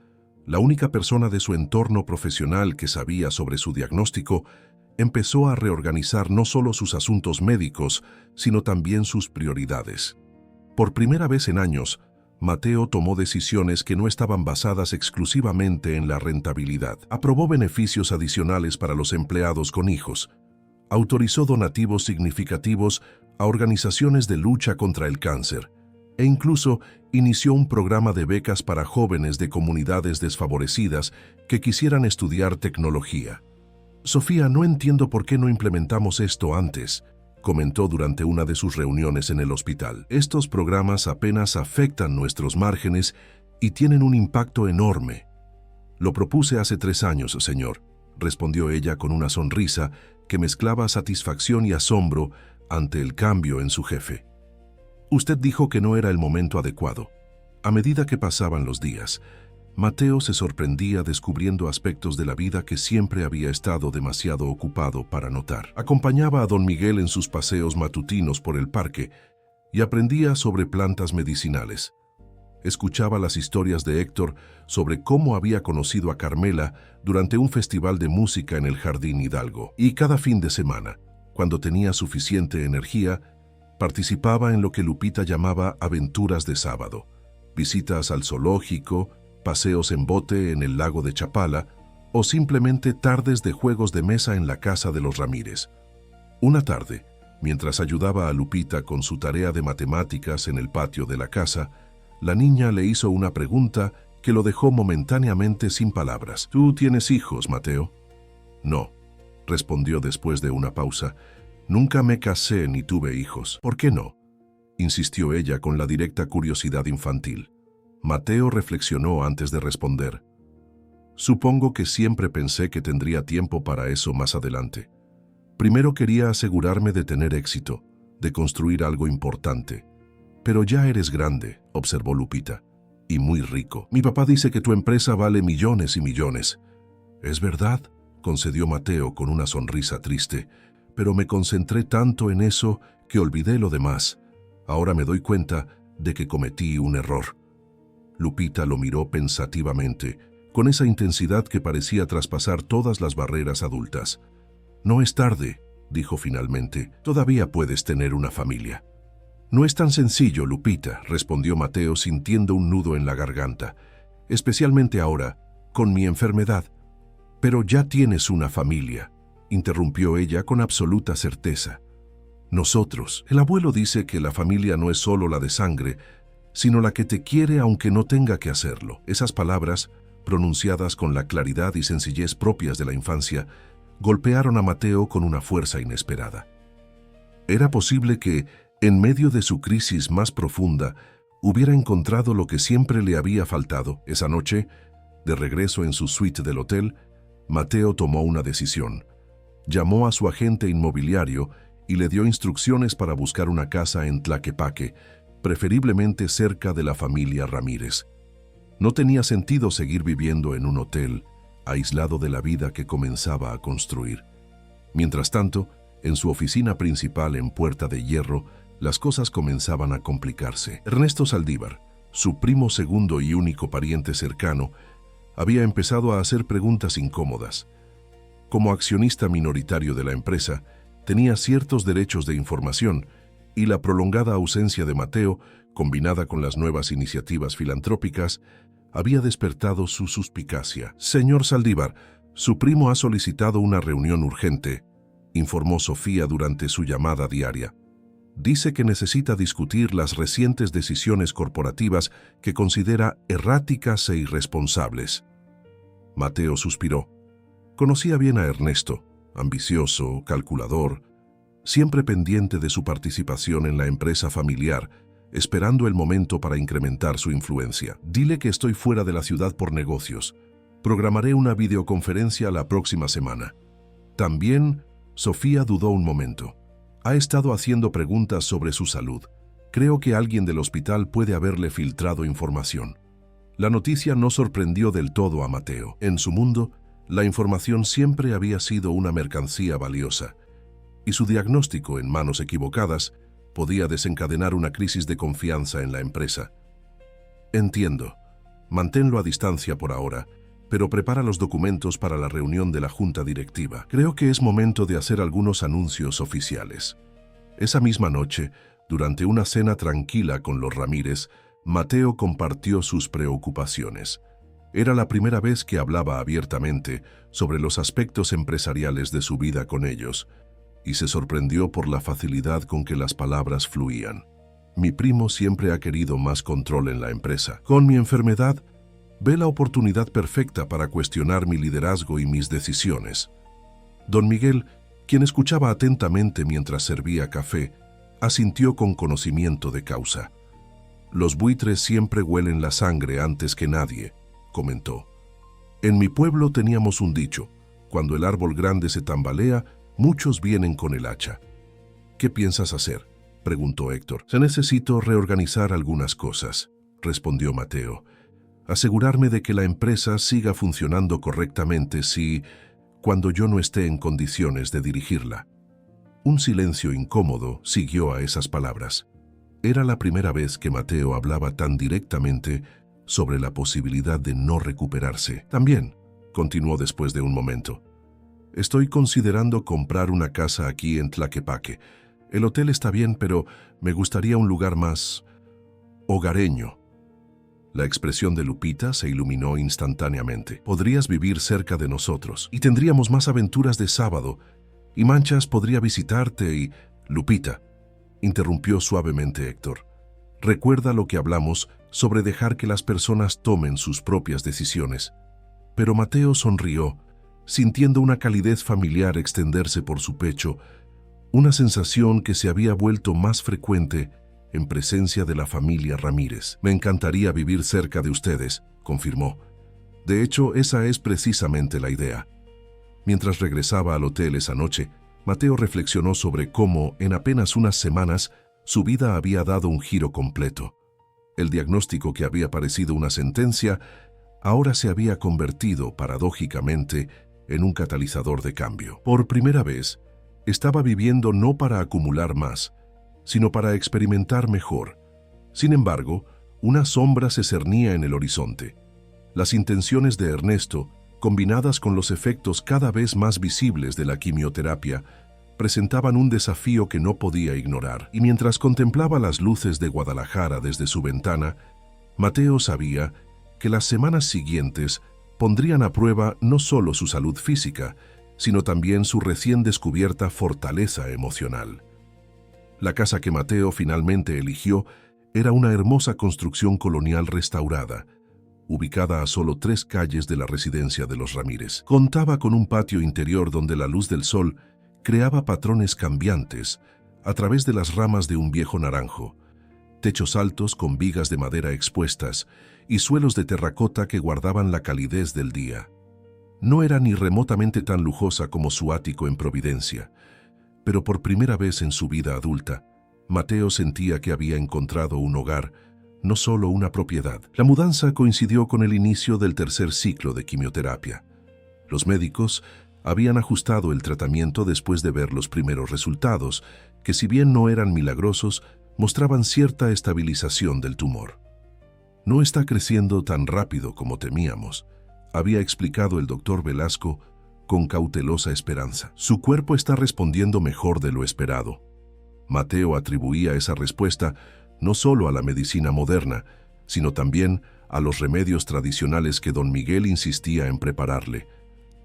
la única persona de su entorno profesional que sabía sobre su diagnóstico, empezó a reorganizar no solo sus asuntos médicos, sino también sus prioridades. Por primera vez en años, Mateo tomó decisiones que no estaban basadas exclusivamente en la rentabilidad. Aprobó beneficios adicionales para los empleados con hijos. Autorizó donativos significativos a organizaciones de lucha contra el cáncer e incluso inició un programa de becas para jóvenes de comunidades desfavorecidas que quisieran estudiar tecnología. Sofía, no entiendo por qué no implementamos esto antes, comentó durante una de sus reuniones en el hospital. Estos programas apenas afectan nuestros márgenes y tienen un impacto enorme. Lo propuse hace 3 años, señor, respondió ella con una sonrisa que mezclaba satisfacción y asombro ante el cambio en su jefe. Usted dijo que no era el momento adecuado. A medida que pasaban los días, Mateo se sorprendía descubriendo aspectos de la vida que siempre había estado demasiado ocupado para notar. Acompañaba a don Miguel en sus paseos matutinos por el parque y aprendía sobre plantas medicinales. Escuchaba las historias de Héctor sobre cómo había conocido a Carmela durante un festival de música en el Jardín Hidalgo. Y cada fin de semana, cuando tenía suficiente energía, participaba en lo que Lupita llamaba aventuras de sábado, visitas al zoológico, paseos en bote en el lago de Chapala o simplemente tardes de juegos de mesa en la casa de los Ramírez. Una tarde, mientras ayudaba a Lupita con su tarea de matemáticas en el patio de la casa, la niña le hizo una pregunta que lo dejó momentáneamente sin palabras. ¿Tú tienes hijos, Mateo? No, respondió después de una pausa. Nunca me casé ni tuve hijos. ¿Por qué no?, insistió ella con la directa curiosidad infantil. Mateo reflexionó antes de responder. Supongo que siempre pensé que tendría tiempo para eso más adelante. Primero quería asegurarme de tener éxito, de construir algo importante. Pero ya eres grande, observó Lupita, y muy rico. Mi papá dice que tu empresa vale millones y millones. Es verdad, concedió Mateo con una sonrisa triste, pero me concentré tanto en eso que olvidé lo demás. Ahora me doy cuenta de que cometí un error. Lupita lo miró pensativamente, con esa intensidad que parecía traspasar todas las barreras adultas. No es tarde, dijo finalmente. Todavía puedes tener una familia. No es tan sencillo, Lupita, respondió Mateo sintiendo un nudo en la garganta. Especialmente ahora, con mi enfermedad. Pero ya tienes una familia, interrumpió ella con absoluta certeza. Nosotros. El abuelo dice que la familia no es solo la de sangre, sino la que te quiere aunque no tenga que hacerlo. Esas palabras, pronunciadas con la claridad y sencillez propias de la infancia, golpearon a Mateo con una fuerza inesperada. Era posible que, en medio de su crisis más profunda, hubiera encontrado lo que siempre le había faltado. Esa noche, de regreso en su suite del hotel, Mateo tomó una decisión. Llamó a su agente inmobiliario y le dio instrucciones para buscar una casa en Tlaquepaque, preferiblemente cerca de la familia Ramírez. No tenía sentido seguir viviendo en un hotel, aislado de la vida que comenzaba a construir. Mientras tanto, en su oficina principal en Puerta de Hierro, las cosas comenzaban a complicarse. Ernesto Saldívar, su primo segundo y único pariente cercano, había empezado a hacer preguntas incómodas. Como accionista minoritario de la empresa, tenía ciertos derechos de información, y la prolongada ausencia de Mateo, combinada con las nuevas iniciativas filantrópicas, había despertado su suspicacia. Señor Saldívar, su primo ha solicitado una reunión urgente, informó Sofía durante su llamada diaria. Dice que necesita discutir las recientes decisiones corporativas que considera erráticas e irresponsables. Mateo suspiró. Conocía bien a Ernesto, ambicioso, calculador, siempre pendiente de su participación en la empresa familiar, esperando el momento para incrementar su influencia. Dile que estoy fuera de la ciudad por negocios. Programaré una videoconferencia la próxima semana. También, Sofía dudó un momento. Ha estado haciendo preguntas sobre su salud. Creo que alguien del hospital puede haberle filtrado información. La noticia no sorprendió del todo a Mateo. En su mundo, la información siempre había sido una mercancía valiosa, y su diagnóstico en manos equivocadas podía desencadenar una crisis de confianza en la empresa. Entiendo. Manténlo a distancia por ahora, pero prepara los documentos para la reunión de la junta directiva. Creo que es momento de hacer algunos anuncios oficiales. Esa misma noche, durante una cena tranquila con los Ramírez, Mateo compartió sus preocupaciones. Era la primera vez que hablaba abiertamente sobre los aspectos empresariales de su vida con ellos, y se sorprendió por la facilidad con que las palabras fluían. Mi primo siempre ha querido más control en la empresa. Con mi enfermedad, ve la oportunidad perfecta para cuestionar mi liderazgo y mis decisiones. Don Miguel, quien escuchaba atentamente mientras servía café, asintió con conocimiento de causa. Los buitres siempre huelen la sangre antes que nadie, comentó. En mi pueblo teníamos un dicho: cuando el árbol grande se tambalea, muchos vienen con el hacha. ¿Qué piensas hacer?, preguntó Héctor. Necesito reorganizar algunas cosas, respondió Mateo. Asegurarme de que la empresa siga funcionando correctamente cuando yo no esté en condiciones de dirigirla. Un silencio incómodo siguió a esas palabras. Era la primera vez que Mateo hablaba tan directamente sobre la posibilidad de no recuperarse. También, continuó después de un momento, estoy considerando comprar una casa aquí en Tlaquepaque. El hotel está bien, pero me gustaría un lugar más hogareño. La expresión de Lupita se iluminó instantáneamente. Podrías vivir cerca de nosotros y tendríamos más aventuras de sábado, y Manchas podría visitarte y... Lupita, interrumpió suavemente Héctor. Recuerda lo que hablamos sobre dejar que las personas tomen sus propias decisiones. Pero Mateo sonrió, sintiendo una calidez familiar extenderse por su pecho, una sensación que se había vuelto más frecuente en presencia de la familia Ramírez. Me encantaría vivir cerca de ustedes, confirmó. De hecho, esa es precisamente la idea. Mientras regresaba al hotel esa noche, Mateo reflexionó sobre cómo, en apenas unas semanas, su vida había dado un giro completo. El diagnóstico que había parecido una sentencia, ahora se había convertido, paradójicamente, en un catalizador de cambio. Por primera vez, estaba viviendo no para acumular más, sino para experimentar mejor. Sin embargo, una sombra se cernía en el horizonte. Las intenciones de Ernesto, combinadas con los efectos cada vez más visibles de la quimioterapia, presentaban un desafío que no podía ignorar. Y mientras contemplaba las luces de Guadalajara desde su ventana, Mateo sabía que las semanas siguientes pondrían a prueba no solo su salud física, sino también su recién descubierta fortaleza emocional. La casa que Mateo finalmente eligió era una hermosa construcción colonial restaurada, ubicada a solo 3 calles de la residencia de los Ramírez. Contaba con un patio interior donde la luz del sol creaba patrones cambiantes a través de las ramas de un viejo naranjo, techos altos con vigas de madera expuestas y suelos de terracota que guardaban la calidez del día. No era ni remotamente tan lujosa como su ático en Providencia, pero por primera vez en su vida adulta, Mateo sentía que había encontrado un hogar, no solo una propiedad. La mudanza coincidió con el inicio del 3er ciclo de quimioterapia. Los médicos habían ajustado el tratamiento después de ver los primeros resultados, que si bien no eran milagrosos, mostraban cierta estabilización del tumor. No está creciendo tan rápido como temíamos, había explicado el doctor Velasco con cautelosa esperanza. Su cuerpo está respondiendo mejor de lo esperado. Mateo atribuía esa respuesta no solo a la medicina moderna, sino también a los remedios tradicionales que don Miguel insistía en prepararle: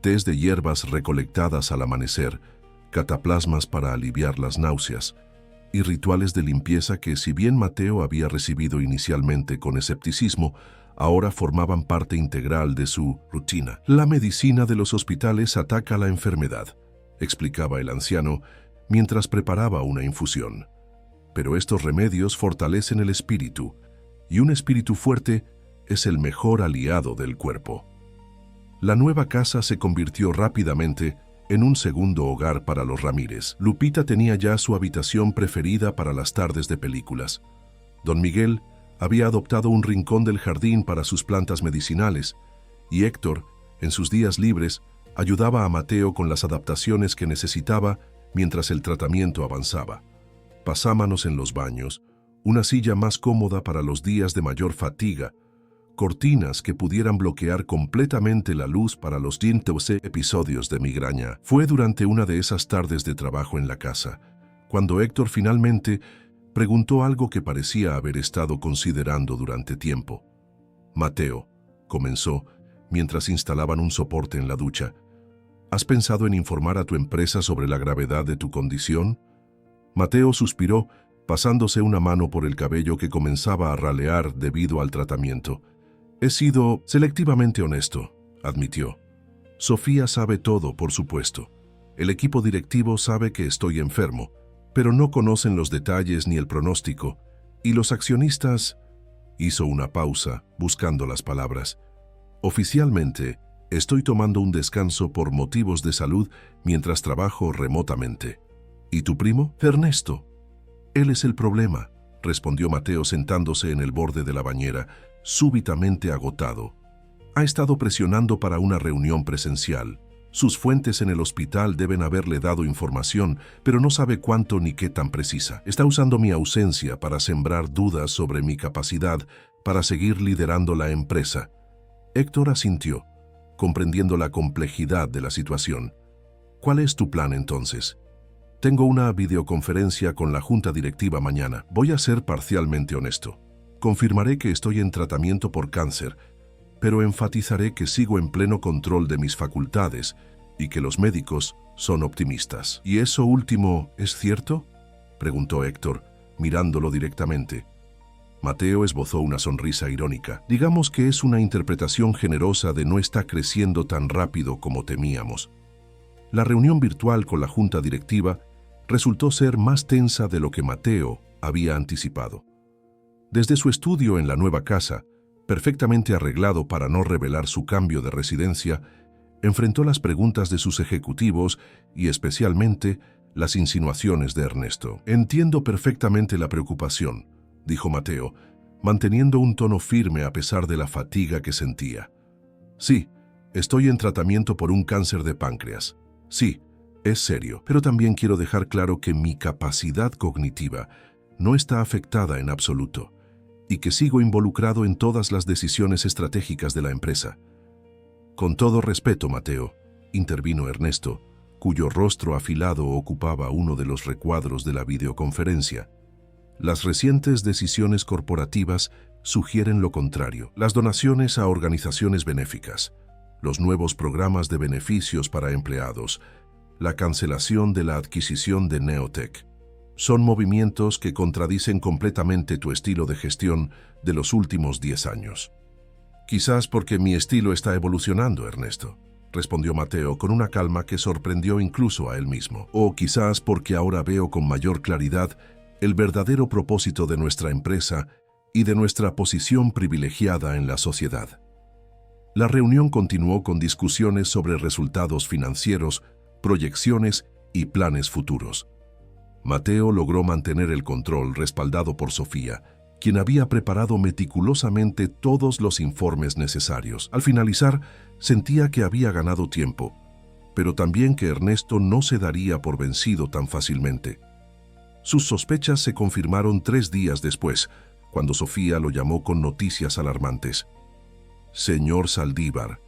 tés de hierbas recolectadas al amanecer, cataplasmas para aliviar las náuseas, y rituales de limpieza que, si bien Mateo había recibido inicialmente con escepticismo, ahora formaban parte integral de su rutina. La medicina de los hospitales ataca la enfermedad, explicaba el anciano mientras preparaba una infusión. Pero estos remedios fortalecen el espíritu, y un espíritu fuerte es el mejor aliado del cuerpo. La nueva casa se convirtió rápidamente en un segundo hogar para los Ramírez. Lupita tenía ya su habitación preferida para las tardes de películas. Don Miguel había adoptado un rincón del jardín para sus plantas medicinales, y Héctor, en sus días libres, ayudaba a Mateo con las adaptaciones que necesitaba mientras el tratamiento avanzaba. Pasámanos en los baños, una silla más cómoda para los días de mayor fatiga, cortinas que pudieran bloquear completamente la luz para los 12 episodios de migraña. Fue durante una de esas tardes de trabajo en la casa, cuando Héctor finalmente Preguntó algo que parecía haber estado considerando durante tiempo. Mateo, comenzó, mientras instalaban un soporte en la ducha. ¿Has pensado en informar a tu empresa sobre la gravedad de tu condición? Mateo suspiró, pasándose una mano por el cabello que comenzaba a ralear debido al tratamiento. He sido selectivamente honesto, admitió. Sofía sabe todo, por supuesto. El equipo directivo sabe que estoy enfermo, pero no conocen los detalles ni el pronóstico, y los accionistas... Hizo una pausa, buscando las palabras. Oficialmente, estoy tomando un descanso por motivos de salud mientras trabajo remotamente. ¿Y tu primo? Ernesto. Él es el problema, respondió Mateo sentándose en el borde de la bañera, súbitamente agotado. Ha estado presionando para una reunión presencial. Sus fuentes en el hospital deben haberle dado información, pero no sabe cuánto ni qué tan precisa. Está usando mi ausencia para sembrar dudas sobre mi capacidad para seguir liderando la empresa. Héctor asintió, comprendiendo la complejidad de la situación. ¿Cuál es tu plan entonces? Tengo una videoconferencia con la junta directiva mañana. Voy a ser parcialmente honesto. Confirmaré que estoy en tratamiento por cáncer, pero enfatizaré que sigo en pleno control de mis facultades y que los médicos son optimistas. ¿Y eso último es cierto?, preguntó Héctor, mirándolo directamente. Mateo esbozó una sonrisa irónica. Digamos que es una interpretación generosa de no está creciendo tan rápido como temíamos. La reunión virtual con la junta directiva resultó ser más tensa de lo que Mateo había anticipado. Desde su estudio en la nueva casa, perfectamente arreglado para no revelar su cambio de residencia, enfrentó las preguntas de sus ejecutivos y especialmente las insinuaciones de Ernesto. Entiendo perfectamente la preocupación, dijo Mateo, manteniendo un tono firme a pesar de la fatiga que sentía. Sí, estoy en tratamiento por un cáncer de páncreas. Sí, es serio, pero también quiero dejar claro que mi capacidad cognitiva no está afectada en absoluto y que sigo involucrado en todas las decisiones estratégicas de la empresa. Con todo respeto, Mateo, intervino Ernesto, cuyo rostro afilado ocupaba uno de los recuadros de la videoconferencia. Las recientes decisiones corporativas sugieren lo contrario. Las donaciones a organizaciones benéficas, los nuevos programas de beneficios para empleados, la cancelación de la adquisición de Neotech. Son movimientos que contradicen completamente tu estilo de gestión de los últimos 10 años. Quizás porque mi estilo está evolucionando, Ernesto, respondió Mateo con una calma que sorprendió incluso a él mismo. O quizás porque ahora veo con mayor claridad el verdadero propósito de nuestra empresa y de nuestra posición privilegiada en la sociedad. La reunión continuó con discusiones sobre resultados financieros, proyecciones y planes futuros. Mateo logró mantener el control respaldado por Sofía, quien había preparado meticulosamente todos los informes necesarios. Al finalizar, sentía que había ganado tiempo, pero también que Ernesto no se daría por vencido tan fácilmente. Sus sospechas se confirmaron 3 días después, cuando Sofía lo llamó con noticias alarmantes. Señor Saldívar,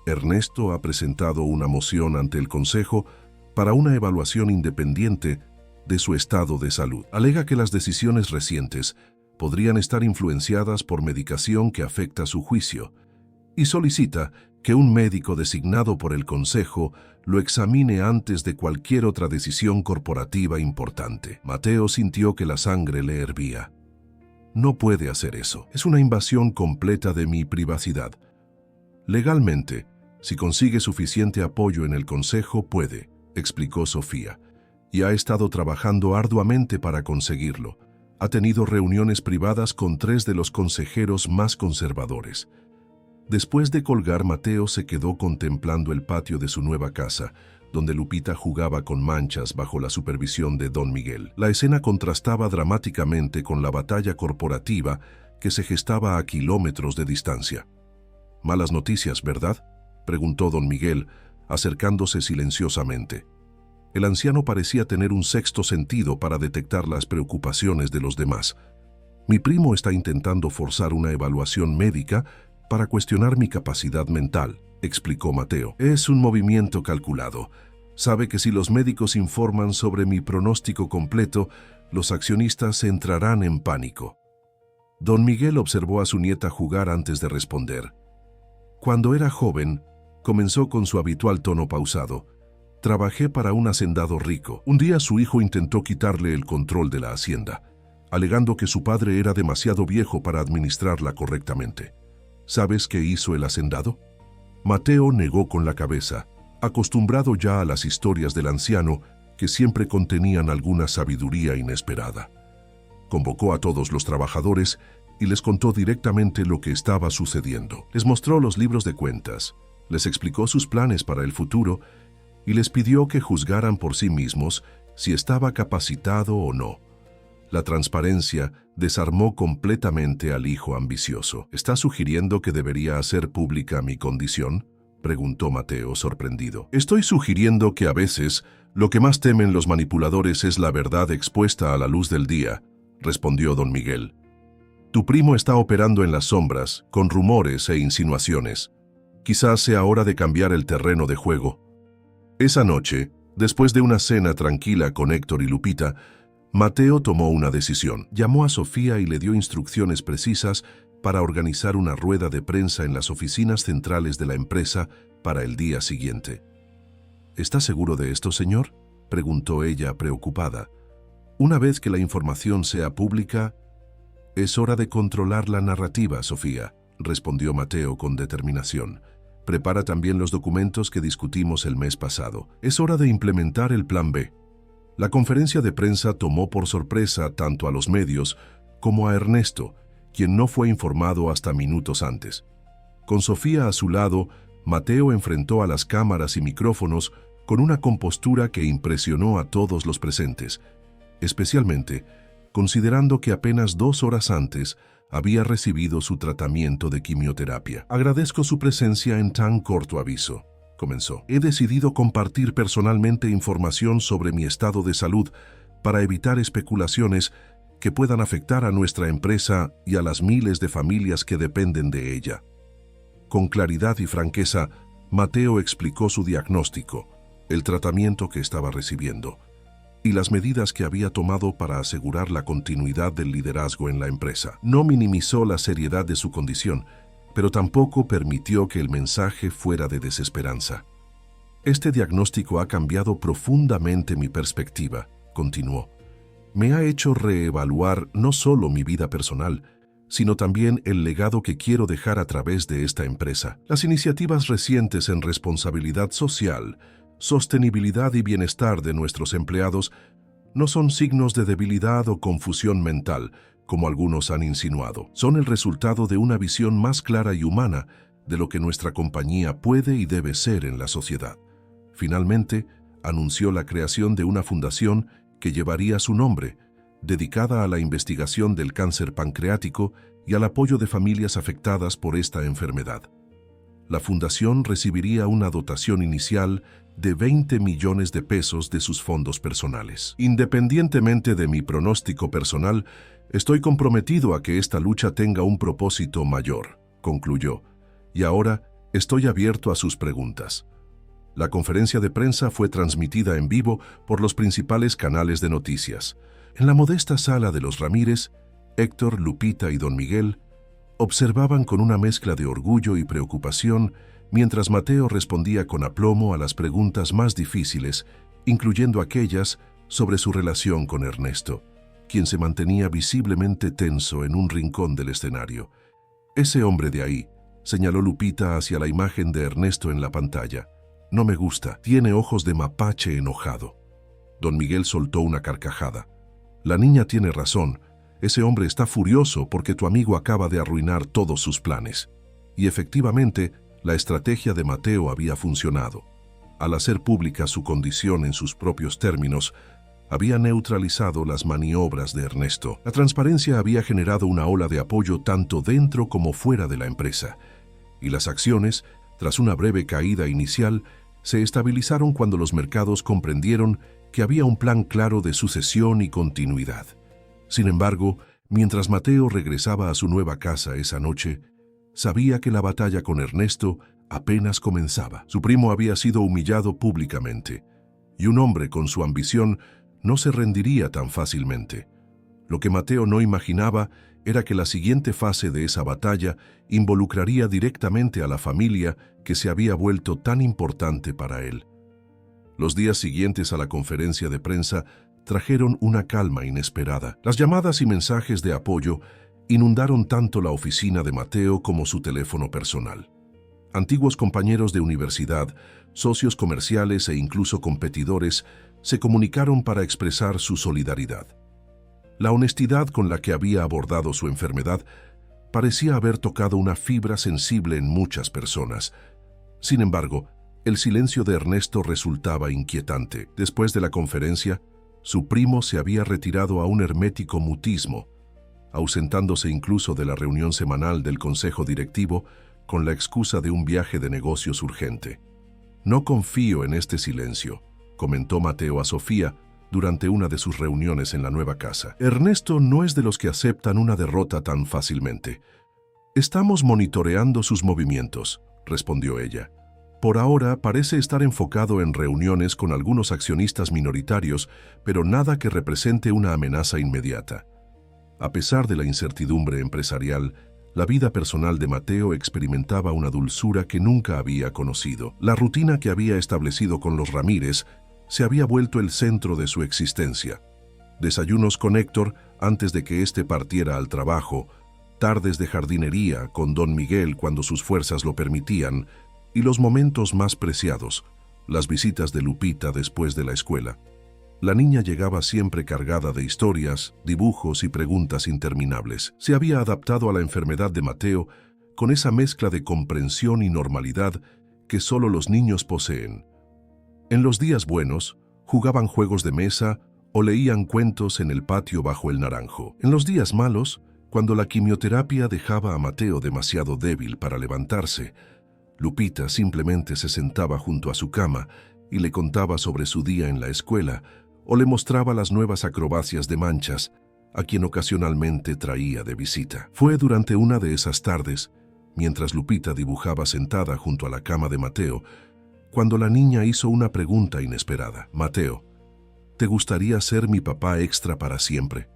Ernesto ha presentado una moción ante el Consejo para una evaluación independiente de su estado de salud. Alega que las decisiones recientes podrían estar influenciadas por medicación que afecta su juicio y solicita que un médico designado por el Consejo lo examine antes de cualquier otra decisión corporativa importante. Mateo sintió que la sangre le hervía. No puede hacer eso. Es una invasión completa de mi privacidad. Legalmente, si consigue suficiente apoyo en el Consejo, puede, explicó Sofía, y ha estado trabajando arduamente para conseguirlo. Ha tenido reuniones privadas con 3 de los consejeros más conservadores. Después de colgar, Mateo se quedó contemplando el patio de su nueva casa, donde Lupita jugaba con manchas bajo la supervisión de Don Miguel. La escena contrastaba dramáticamente con la batalla corporativa que se gestaba a kilómetros de distancia. «Malas noticias, ¿verdad?», preguntó Don Miguel, acercándose silenciosamente. El anciano parecía tener un sexto sentido para detectar las preocupaciones de los demás. «Mi primo está intentando forzar una evaluación médica para cuestionar mi capacidad mental», explicó Mateo. «Es un movimiento calculado. Sabe que si los médicos informan sobre mi pronóstico completo, los accionistas entrarán en pánico. Don Miguel observó a su nieta jugar antes de responder. Cuando era joven, comenzó con su habitual tono pausado. Trabajé para un hacendado rico. Un día su hijo intentó quitarle el control de la hacienda, alegando que su padre era demasiado viejo para administrarla correctamente. ¿Sabes qué hizo el hacendado? Mateo negó con la cabeza, acostumbrado ya a las historias del anciano que siempre contenían alguna sabiduría inesperada. Convocó a todos los trabajadores y les contó directamente lo que estaba sucediendo. Les mostró los libros de cuentas, les explicó sus planes para el futuro y les pidió que juzgaran por sí mismos si estaba capacitado o no. La transparencia desarmó completamente al hijo ambicioso. ¿Está sugiriendo que debería hacer pública mi condición?, preguntó Mateo, sorprendido. Estoy sugiriendo que a veces lo que más temen los manipuladores es la verdad expuesta a la luz del día, respondió don Miguel. Tu primo está operando en las sombras, con rumores e insinuaciones. Quizás sea hora de cambiar el terreno de juego. Esa noche, después de una cena tranquila con Héctor y Lupita, Mateo tomó una decisión. Llamó a Sofía y le dio instrucciones precisas para organizar una rueda de prensa en las oficinas centrales de la empresa para el día siguiente. ¿Está seguro de esto, señor?, preguntó ella, preocupada. Una vez que la información sea pública, es hora de controlar la narrativa, Sofía, respondió Mateo con determinación. Prepara también los documentos que discutimos el mes pasado. Es hora de implementar el plan B. La conferencia de prensa tomó por sorpresa tanto a los medios como a Ernesto, quien no fue informado hasta minutos antes. Con Sofía a su lado, Mateo enfrentó a las cámaras y micrófonos con una compostura que impresionó a todos los presentes, especialmente considerando que apenas 2 horas antes había recibido su tratamiento de quimioterapia. Agradezco su presencia en tan corto aviso, comenzó. He decidido compartir personalmente información sobre mi estado de salud para evitar especulaciones que puedan afectar a nuestra empresa y a las miles de familias que dependen de ella. Con claridad y franqueza, Mateo explicó su diagnóstico, el tratamiento que estaba recibiendo y las medidas que había tomado para asegurar la continuidad del liderazgo en la empresa. No minimizó la seriedad de su condición, pero tampoco permitió que el mensaje fuera de desesperanza. Este diagnóstico ha cambiado profundamente mi perspectiva, continuó. Me ha hecho reevaluar no solo mi vida personal, sino también el legado que quiero dejar a través de esta empresa. Las iniciativas recientes en responsabilidad social, sostenibilidad y bienestar de nuestros empleados no son signos de debilidad o confusión mental, como algunos han insinuado. Son el resultado de una visión más clara y humana de lo que nuestra compañía puede y debe ser en la sociedad. Finalmente, anunció la creación de una fundación que llevaría su nombre, dedicada a la investigación del cáncer pancreático y al apoyo de familias afectadas por esta enfermedad. La fundación recibiría una dotación inicial de 20 millones de pesos de sus fondos personales. Independientemente de mi pronóstico personal, estoy comprometido a que esta lucha tenga un propósito mayor, concluyó, y ahora estoy abierto a sus preguntas. La conferencia de prensa fue transmitida en vivo por los principales canales de noticias. En la modesta sala de los Ramírez, Héctor, Lupita y don Miguel observaban con una mezcla de orgullo y preocupación mientras Mateo respondía con aplomo a las preguntas más difíciles, incluyendo aquellas sobre su relación con Ernesto, quien se mantenía visiblemente tenso en un rincón del escenario. Ese hombre de ahí, señaló Lupita hacia la imagen de Ernesto en la pantalla. No me gusta, tiene ojos de mapache enojado. Don Miguel soltó una carcajada. La niña tiene razón, ese hombre está furioso porque tu amigo acaba de arruinar todos sus planes. Y efectivamente, la estrategia de Mateo había funcionado. Al hacer pública su condición en sus propios términos, había neutralizado las maniobras de Ernesto. La transparencia había generado una ola de apoyo tanto dentro como fuera de la empresa, y las acciones, tras una breve caída inicial, se estabilizaron cuando los mercados comprendieron que había un plan claro de sucesión y continuidad. Sin embargo, mientras Mateo regresaba a su nueva casa esa noche, sabía que la batalla con Ernesto apenas comenzaba. Su primo había sido humillado públicamente, y un hombre con su ambición no se rendiría tan fácilmente. Lo que Mateo no imaginaba era que la siguiente fase de esa batalla involucraría directamente a la familia que se había vuelto tan importante para él. Los días siguientes a la conferencia de prensa trajeron una calma inesperada. Las llamadas y mensajes de apoyo inundaron tanto la oficina de Mateo como su teléfono personal. Antiguos compañeros de universidad, socios comerciales e incluso competidores se comunicaron para expresar su solidaridad. La honestidad con la que había abordado su enfermedad parecía haber tocado una fibra sensible en muchas personas. Sin embargo, el silencio de Ernesto resultaba inquietante. Después de la conferencia, su primo se había retirado a un hermético mutismo, ausentándose incluso de la reunión semanal del consejo directivo con la excusa de un viaje de negocios urgente. «No confío en este silencio», comentó Mateo a Sofía durante una de sus reuniones en la nueva casa. «Ernesto no es de los que aceptan una derrota tan fácilmente. Estamos monitoreando sus movimientos», respondió ella. «Por ahora parece estar enfocado en reuniones con algunos accionistas minoritarios, pero nada que represente una amenaza inmediata». A pesar de la incertidumbre empresarial, la vida personal de Mateo experimentaba una dulzura que nunca había conocido. La rutina que había establecido con los Ramírez se había vuelto el centro de su existencia. Desayunos con Héctor antes de que éste partiera al trabajo, tardes de jardinería con don Miguel cuando sus fuerzas lo permitían, y los momentos más preciados, las visitas de Lupita después de la escuela. La niña llegaba siempre cargada de historias, dibujos y preguntas interminables. Se había adaptado a la enfermedad de Mateo con esa mezcla de comprensión y normalidad que solo los niños poseen. En los días buenos, jugaban juegos de mesa o leían cuentos en el patio bajo el naranjo. En los días malos, cuando la quimioterapia dejaba a Mateo demasiado débil para levantarse, Lupita simplemente se sentaba junto a su cama y le contaba sobre su día en la escuela o le mostraba las nuevas acrobacias de Manchas, a quien ocasionalmente traía de visita. Fue durante una de esas tardes, mientras Lupita dibujaba sentada junto a la cama de Mateo, cuando la niña hizo una pregunta inesperada. «Mateo, ¿te gustaría ser mi papá extra para siempre?».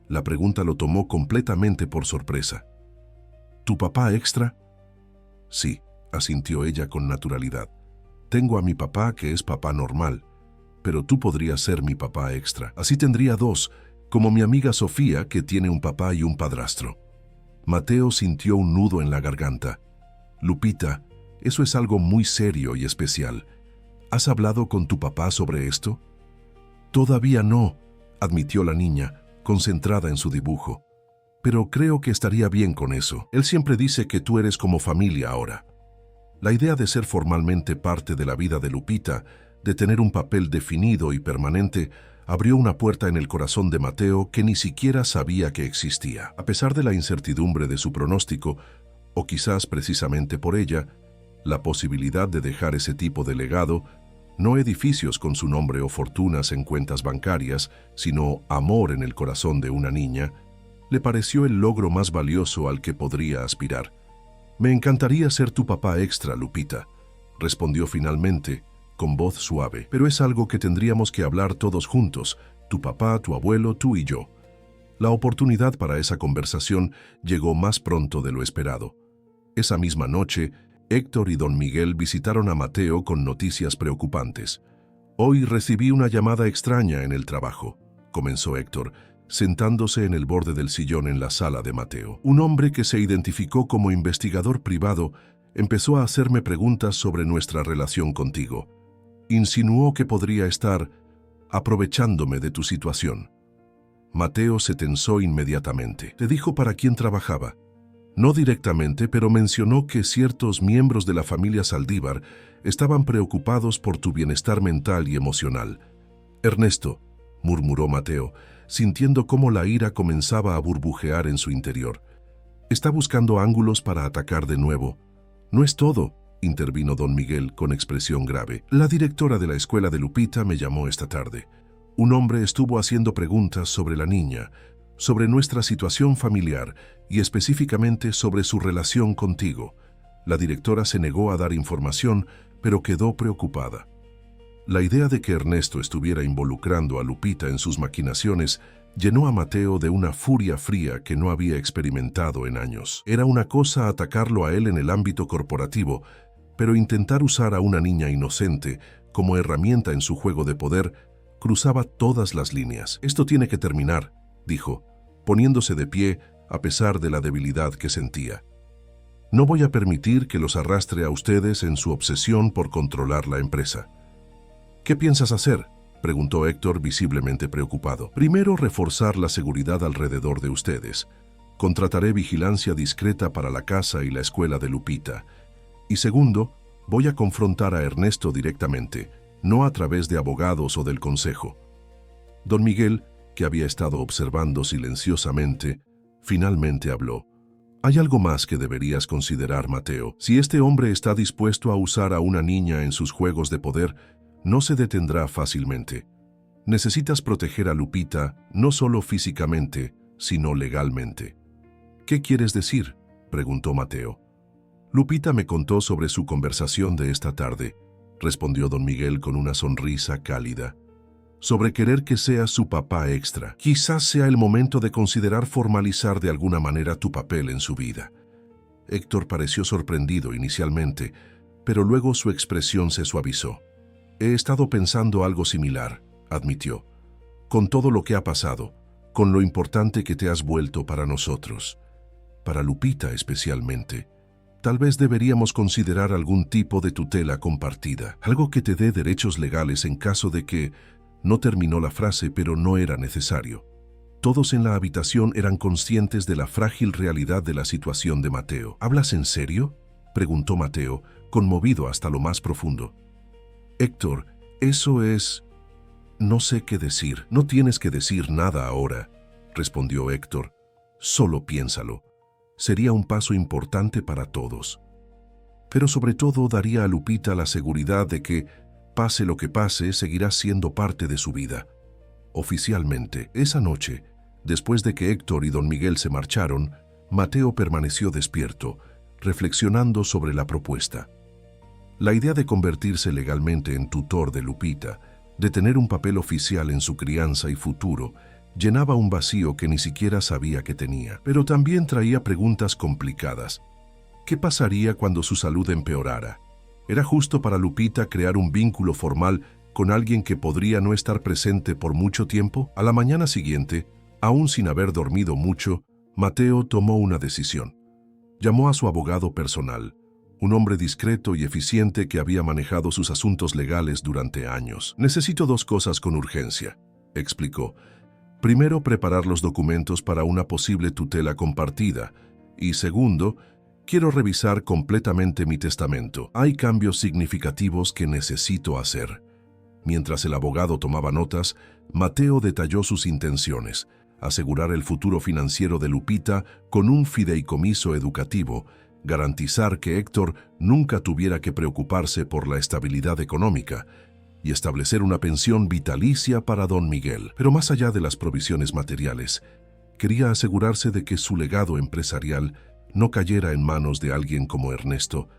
La pregunta lo tomó completamente por sorpresa. «¿Tu papá extra?». «Sí», asintió ella con naturalidad. «Tengo a mi papá que es papá normal, pero tú podrías ser mi papá extra. Así tendría dos, como mi amiga Sofía, que tiene un papá y un padrastro». Mateo sintió un nudo en la garganta. «Lupita, eso es algo muy serio y especial. ¿Has hablado con tu papá sobre esto?». «Todavía no», admitió la niña, concentrada en su dibujo. «Pero creo que estaría bien con eso. Él siempre dice que tú eres como familia ahora». La idea de ser formalmente parte de la vida de Lupita, de tener un papel definido y permanente, abrió una puerta en el corazón de Mateo que ni siquiera sabía que existía. A pesar de la incertidumbre de su pronóstico, o quizás precisamente por ella, la posibilidad de dejar ese tipo de legado, no edificios con su nombre o fortunas en cuentas bancarias, sino amor en el corazón de una niña, le pareció el logro más valioso al que podría aspirar. «Me encantaría ser tu papá extra, Lupita», respondió finalmente, con voz suave. «Pero es algo que tendríamos que hablar todos juntos, tu papá, tu abuelo, tú y yo». La oportunidad para esa conversación llegó más pronto de lo esperado. Esa misma noche, Héctor y don Miguel visitaron a Mateo con noticias preocupantes. «Hoy recibí una llamada extraña en el trabajo», comenzó Héctor, sentándose en el borde del sillón en la sala de Mateo. «Un hombre que se identificó como investigador privado empezó a hacerme preguntas sobre nuestra relación contigo. Insinuó que podría estar aprovechándome de tu situación». Mateo se tensó inmediatamente. «¿Te dijo para quién trabajaba?». «No directamente, pero mencionó que ciertos miembros de la familia Saldívar estaban preocupados por tu bienestar mental y emocional». «Ernesto», murmuró Mateo, sintiendo cómo la ira comenzaba a burbujear en su interior. «Está buscando ángulos para atacar de nuevo». «No es todo», intervino don Miguel con expresión grave. «La directora de la escuela de Lupita me llamó esta tarde. Un hombre estuvo haciendo preguntas sobre la niña, sobre nuestra situación familiar y específicamente sobre su relación contigo. La directora se negó a dar información, pero quedó preocupada». La idea de que Ernesto estuviera involucrando a Lupita en sus maquinaciones llenó a Mateo de una furia fría que no había experimentado en años. Era una cosa atacarlo a él en el ámbito corporativo, pero intentar usar a una niña inocente como herramienta en su juego de poder cruzaba todas las líneas. «Esto tiene que terminar», dijo, poniéndose de pie a pesar de la debilidad que sentía. «No voy a permitir que los arrastre a ustedes en su obsesión por controlar la empresa». «¿Qué piensas hacer?», preguntó Héctor, visiblemente preocupado. «Primero, reforzar la seguridad alrededor de ustedes. Contrataré vigilancia discreta para la casa y la escuela de Lupita. Y segundo, voy a confrontar a Ernesto directamente, no a través de abogados o del consejo». Don Miguel, que había estado observando silenciosamente, finalmente habló. «Hay algo más que deberías considerar, Mateo. Si este hombre está dispuesto a usar a una niña en sus juegos de poder, no se detendrá fácilmente. Necesitas proteger a Lupita no solo físicamente, sino legalmente». «¿Qué quieres decir?», preguntó Mateo. «Lupita me contó sobre su conversación de esta tarde», respondió don Miguel con una sonrisa cálida. «Sobre querer que seas su papá extra. Quizás sea el momento de considerar formalizar de alguna manera tu papel en su vida». Héctor pareció sorprendido inicialmente, pero luego su expresión se suavizó. «He estado pensando algo similar», admitió. «Con todo lo que ha pasado, con lo importante que te has vuelto para nosotros, para Lupita especialmente, tal vez deberíamos considerar algún tipo de tutela compartida, algo que te dé derechos legales en caso de que…». No terminó la frase, pero no era necesario. Todos en la habitación eran conscientes de la frágil realidad de la situación de Mateo. «¿Hablas en serio?», preguntó Mateo, conmovido hasta lo más profundo. «Héctor, eso es…». «No sé qué decir». «No tienes que decir nada ahora», respondió Héctor. «Solo piénsalo. Sería un paso importante para todos. Pero sobre todo daría a Lupita la seguridad de que, pase lo que pase, seguirá siendo parte de su vida. Oficialmente». Esa noche, después de que Héctor y don Miguel se marcharon, Mateo permaneció despierto, reflexionando sobre la propuesta. La idea de convertirse legalmente en tutor de Lupita, de tener un papel oficial en su crianza y futuro, llenaba un vacío que ni siquiera sabía que tenía. Pero también traía preguntas complicadas. ¿Qué pasaría cuando su salud empeorara? ¿Era justo para Lupita crear un vínculo formal con alguien que podría no estar presente por mucho tiempo? A la mañana siguiente, aún sin haber dormido mucho, Mateo tomó una decisión. Llamó a su abogado personal, un hombre discreto y eficiente que había manejado sus asuntos legales durante años. «Necesito 2 cosas con urgencia», explicó. «Primero, preparar los documentos para una posible tutela compartida. Y segundo, quiero revisar completamente mi testamento. Hay cambios significativos que necesito hacer». Mientras el abogado tomaba notas, Mateo detalló sus intenciones: asegurar el futuro financiero de Lupita con un fideicomiso educativo, garantizar que Héctor nunca tuviera que preocuparse por la estabilidad económica y establecer una pensión vitalicia para don Miguel. Pero más allá de las provisiones materiales, quería asegurarse de que su legado empresarial no cayera en manos de alguien como Ernesto,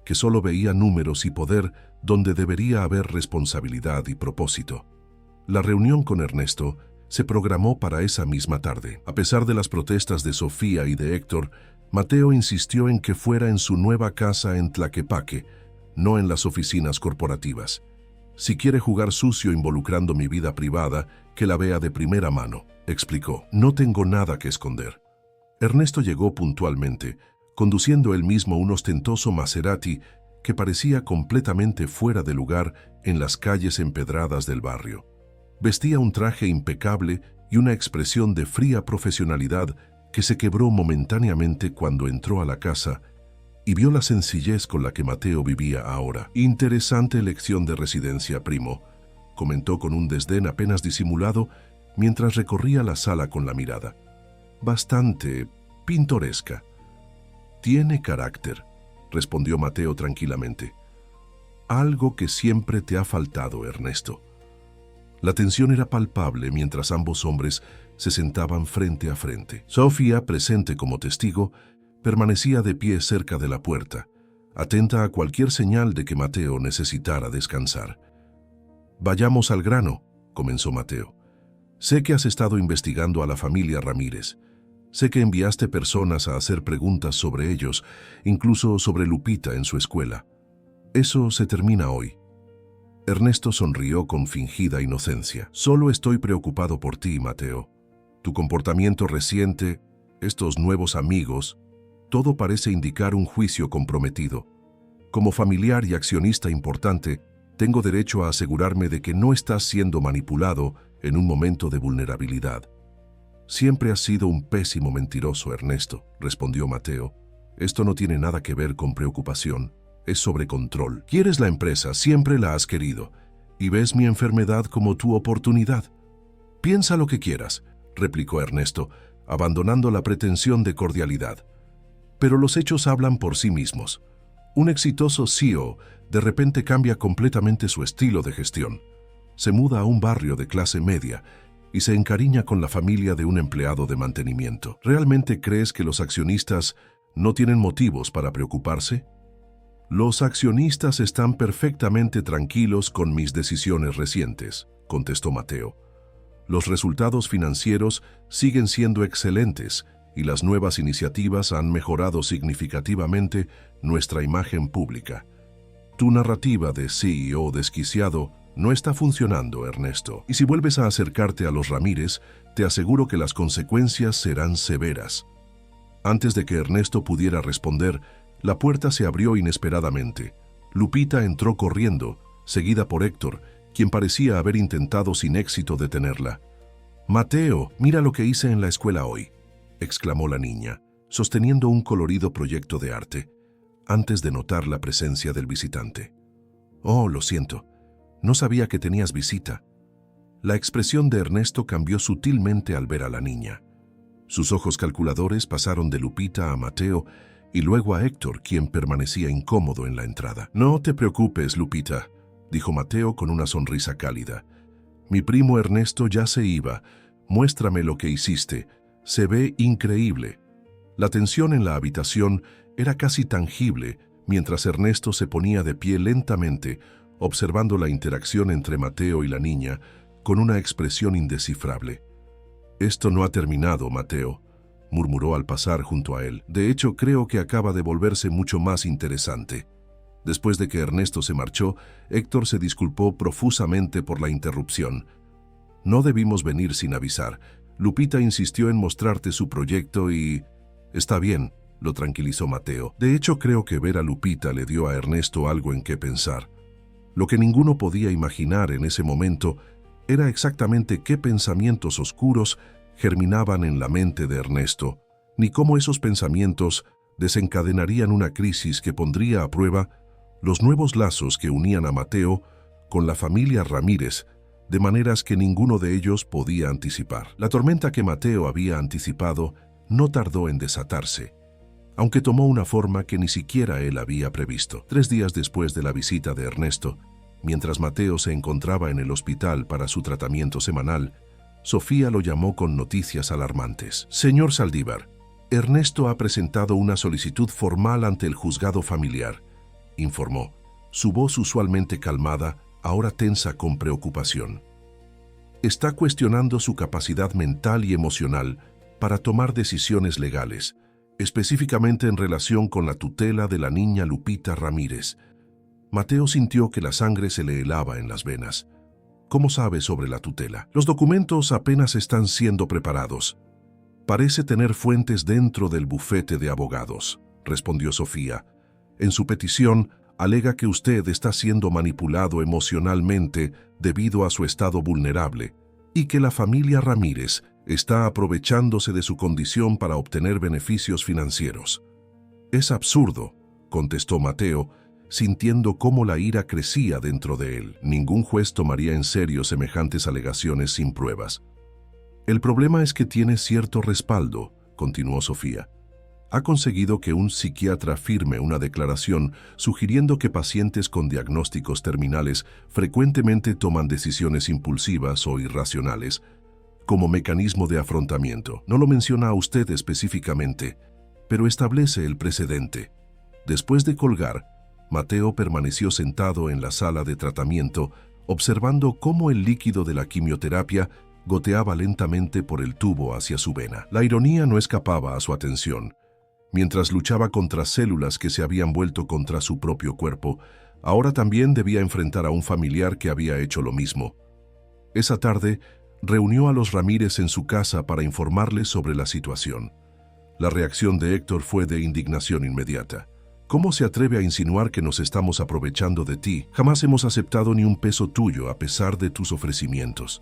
que solo veía números y poder donde debería haber responsabilidad y propósito. La reunión con Ernesto se programó para esa misma tarde. A pesar de las protestas de Sofía y de Héctor, Mateo insistió en que fuera en su nueva casa en Tlaquepaque, no en las oficinas corporativas. «Si quiere jugar sucio involucrando mi vida privada, que la vea de primera mano», explicó. «No tengo nada que esconder». Ernesto llegó puntualmente, conduciendo él mismo un ostentoso Maserati que parecía completamente fuera de lugar en las calles empedradas del barrio. Vestía un traje impecable y una expresión de fría profesionalidad que se quebró momentáneamente cuando entró a la casa y vio la sencillez con la que Mateo vivía ahora. «Interesante elección de residencia, primo», comentó con un desdén apenas disimulado mientras recorría la sala con la mirada. «Bastante pintoresca». «Tiene carácter», respondió Mateo tranquilamente. «Algo que siempre te ha faltado, Ernesto». La tensión era palpable mientras ambos hombres se sentaban frente a frente. Sofía, presente como testigo, permanecía de pie cerca de la puerta, atenta a cualquier señal de que Mateo necesitara descansar. Vayamos al grano, comenzó Mateo. Sé que has estado investigando a la familia Ramírez. Sé que enviaste personas a hacer preguntas sobre ellos, incluso sobre Lupita en su escuela. Eso se termina hoy. Ernesto sonrió con fingida inocencia. Solo estoy preocupado por ti, Mateo. Tu comportamiento reciente, estos nuevos amigos, todo parece indicar un juicio comprometido. Como familiar y accionista importante, tengo derecho a asegurarme de que no estás siendo manipulado en un momento de vulnerabilidad. Siempre has sido un pésimo mentiroso, Ernesto, respondió Mateo. Esto no tiene nada que ver con preocupación, es sobre control. Quieres la empresa, siempre la has querido, y ves mi enfermedad como tu oportunidad. Piensa lo que quieras, replicó Ernesto, abandonando la pretensión de cordialidad. Pero los hechos hablan por sí mismos. Un exitoso CEO de repente cambia completamente su estilo de gestión. Se muda a un barrio de clase media y se encariña con la familia de un empleado de mantenimiento. ¿Realmente crees que los accionistas no tienen motivos para preocuparse? Los accionistas están perfectamente tranquilos con mis decisiones recientes, contestó Mateo. Los resultados financieros siguen siendo excelentes y las nuevas iniciativas han mejorado significativamente nuestra imagen pública. Tu narrativa de CEO desquiciado no está funcionando, Ernesto. Y si vuelves a acercarte a los Ramírez, te aseguro que las consecuencias serán severas. Antes de que Ernesto pudiera responder, la puerta se abrió inesperadamente. Lupita entró corriendo, seguida por Héctor, quien parecía haber intentado sin éxito detenerla. «Mateo, mira lo que hice en la escuela hoy», exclamó la niña, sosteniendo un colorido proyecto de arte, antes de notar la presencia del visitante. «Oh, lo siento. No sabía que tenías visita». La expresión de Ernesto cambió sutilmente al ver a la niña. Sus ojos calculadores pasaron de Lupita a Mateo y luego a Héctor, quien permanecía incómodo en la entrada. «No te preocupes, Lupita», dijo Mateo con una sonrisa cálida. «Mi primo Ernesto ya se iba. Muéstrame lo que hiciste. Se ve increíble». La tensión en la habitación era casi tangible mientras Ernesto se ponía de pie lentamente, observando la interacción entre Mateo y la niña con una expresión indescifrable. «Esto no ha terminado, Mateo», murmuró al pasar junto a él. «De hecho, creo que acaba de volverse mucho más interesante». Después de que Ernesto se marchó, Héctor se disculpó profusamente por la interrupción. «No debimos venir sin avisar. Lupita insistió en mostrarte su proyecto y...» «Está bien», lo tranquilizó Mateo. «De hecho, creo que ver a Lupita le dio a Ernesto algo en qué pensar. Lo que ninguno podía imaginar en ese momento era exactamente qué pensamientos oscuros germinaban en la mente de Ernesto, ni cómo esos pensamientos desencadenarían una crisis que pondría a prueba los nuevos lazos que unían a Mateo con la familia Ramírez, de maneras que ninguno de ellos podía anticipar. La tormenta que Mateo había anticipado no tardó en desatarse, aunque tomó una forma que ni siquiera él había previsto. 3 días después de la visita de Ernesto, mientras Mateo se encontraba en el hospital para su tratamiento semanal, Sofía lo llamó con noticias alarmantes. «Señor Saldívar, Ernesto ha presentado una solicitud formal ante el juzgado familiar», informó, su voz usualmente calmada, ahora tensa con preocupación. «Está cuestionando su capacidad mental y emocional para tomar decisiones legales, específicamente en relación con la tutela de la niña Lupita Ramírez». Mateo sintió que la sangre se le helaba en las venas. «¿Cómo sabe sobre la tutela?» «Los documentos apenas están siendo preparados. Parece tener fuentes dentro del bufete de abogados», respondió Sofía. «En su petición, alega que usted está siendo manipulado emocionalmente debido a su estado vulnerable y que la familia Ramírez está aprovechándose de su condición para obtener beneficios financieros». «Es absurdo», contestó Mateo, sintiendo cómo la ira crecía dentro de él. Ningún juez tomaría en serio semejantes alegaciones sin pruebas. «El problema es que tiene cierto respaldo», continuó Sofía. «Ha conseguido que un psiquiatra firme una declaración sugiriendo que pacientes con diagnósticos terminales frecuentemente toman decisiones impulsivas o irracionales como mecanismo de afrontamiento. No lo menciona a usted específicamente, pero establece el precedente». Después de colgar, Mateo permaneció sentado en la sala de tratamiento, observando cómo el líquido de la quimioterapia goteaba lentamente por el tubo hacia su vena. La ironía no escapaba a su atención. Mientras luchaba contra células que se habían vuelto contra su propio cuerpo, ahora también debía enfrentar a un familiar que había hecho lo mismo. Esa tarde, reunió a los Ramírez en su casa para informarles sobre la situación. La reacción de Héctor fue de indignación inmediata. ¿Cómo se atreve a insinuar que nos estamos aprovechando de ti? Jamás hemos aceptado ni un peso tuyo a pesar de tus ofrecimientos.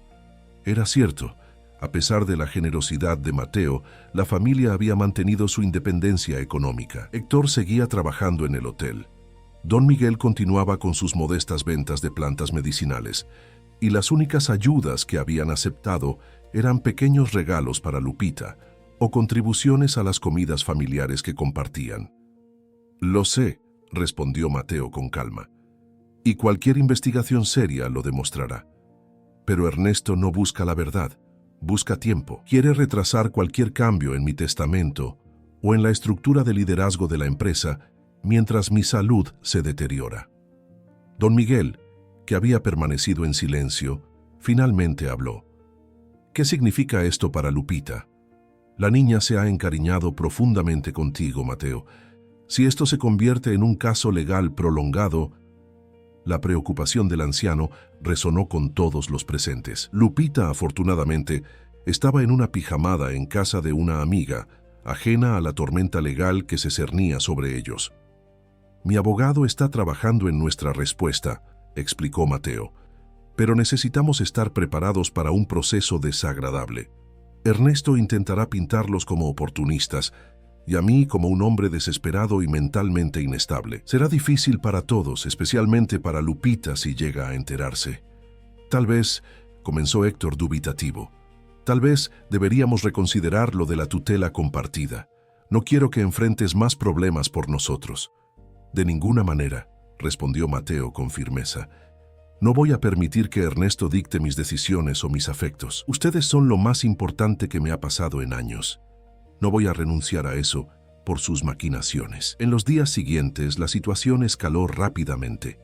Era cierto. A pesar de la generosidad de Mateo, la familia había mantenido su independencia económica. Héctor seguía trabajando en el hotel. Don Miguel continuaba con sus modestas ventas de plantas medicinales, y las únicas ayudas que habían aceptado eran pequeños regalos para Lupita o contribuciones a las comidas familiares que compartían. «Lo sé», respondió Mateo con calma, «y cualquier investigación seria lo demostrará. Pero Ernesto no busca la verdad, busca tiempo. Quiere retrasar cualquier cambio en mi testamento o en la estructura de liderazgo de la empresa mientras mi salud se deteriora». Don Miguel, que había permanecido en silencio, finalmente habló. «¿Qué significa esto para Lupita? La niña se ha encariñado profundamente contigo, Mateo. Si esto se convierte en un caso legal prolongado…» La preocupación del anciano resonó con todos los presentes. Lupita, afortunadamente, estaba en una pijamada en casa de una amiga, ajena a la tormenta legal que se cernía sobre ellos. «Mi abogado está trabajando en nuestra respuesta», explicó Mateo, «pero necesitamos estar preparados para un proceso desagradable. Ernesto intentará pintarlos como oportunistas, y a mí como un hombre desesperado y mentalmente inestable. Será difícil para todos, especialmente para Lupita si llega a enterarse. Tal vez», comenzó Héctor dubitativo, «tal vez deberíamos reconsiderar lo de la tutela compartida. No quiero que enfrentes más problemas por nosotros». «De ninguna manera», respondió Mateo con firmeza. «No voy a permitir que Ernesto dicte mis decisiones o mis afectos. Ustedes son lo más importante que me ha pasado en años. No voy a renunciar a eso por sus maquinaciones». En los días siguientes, la situación escaló rápidamente.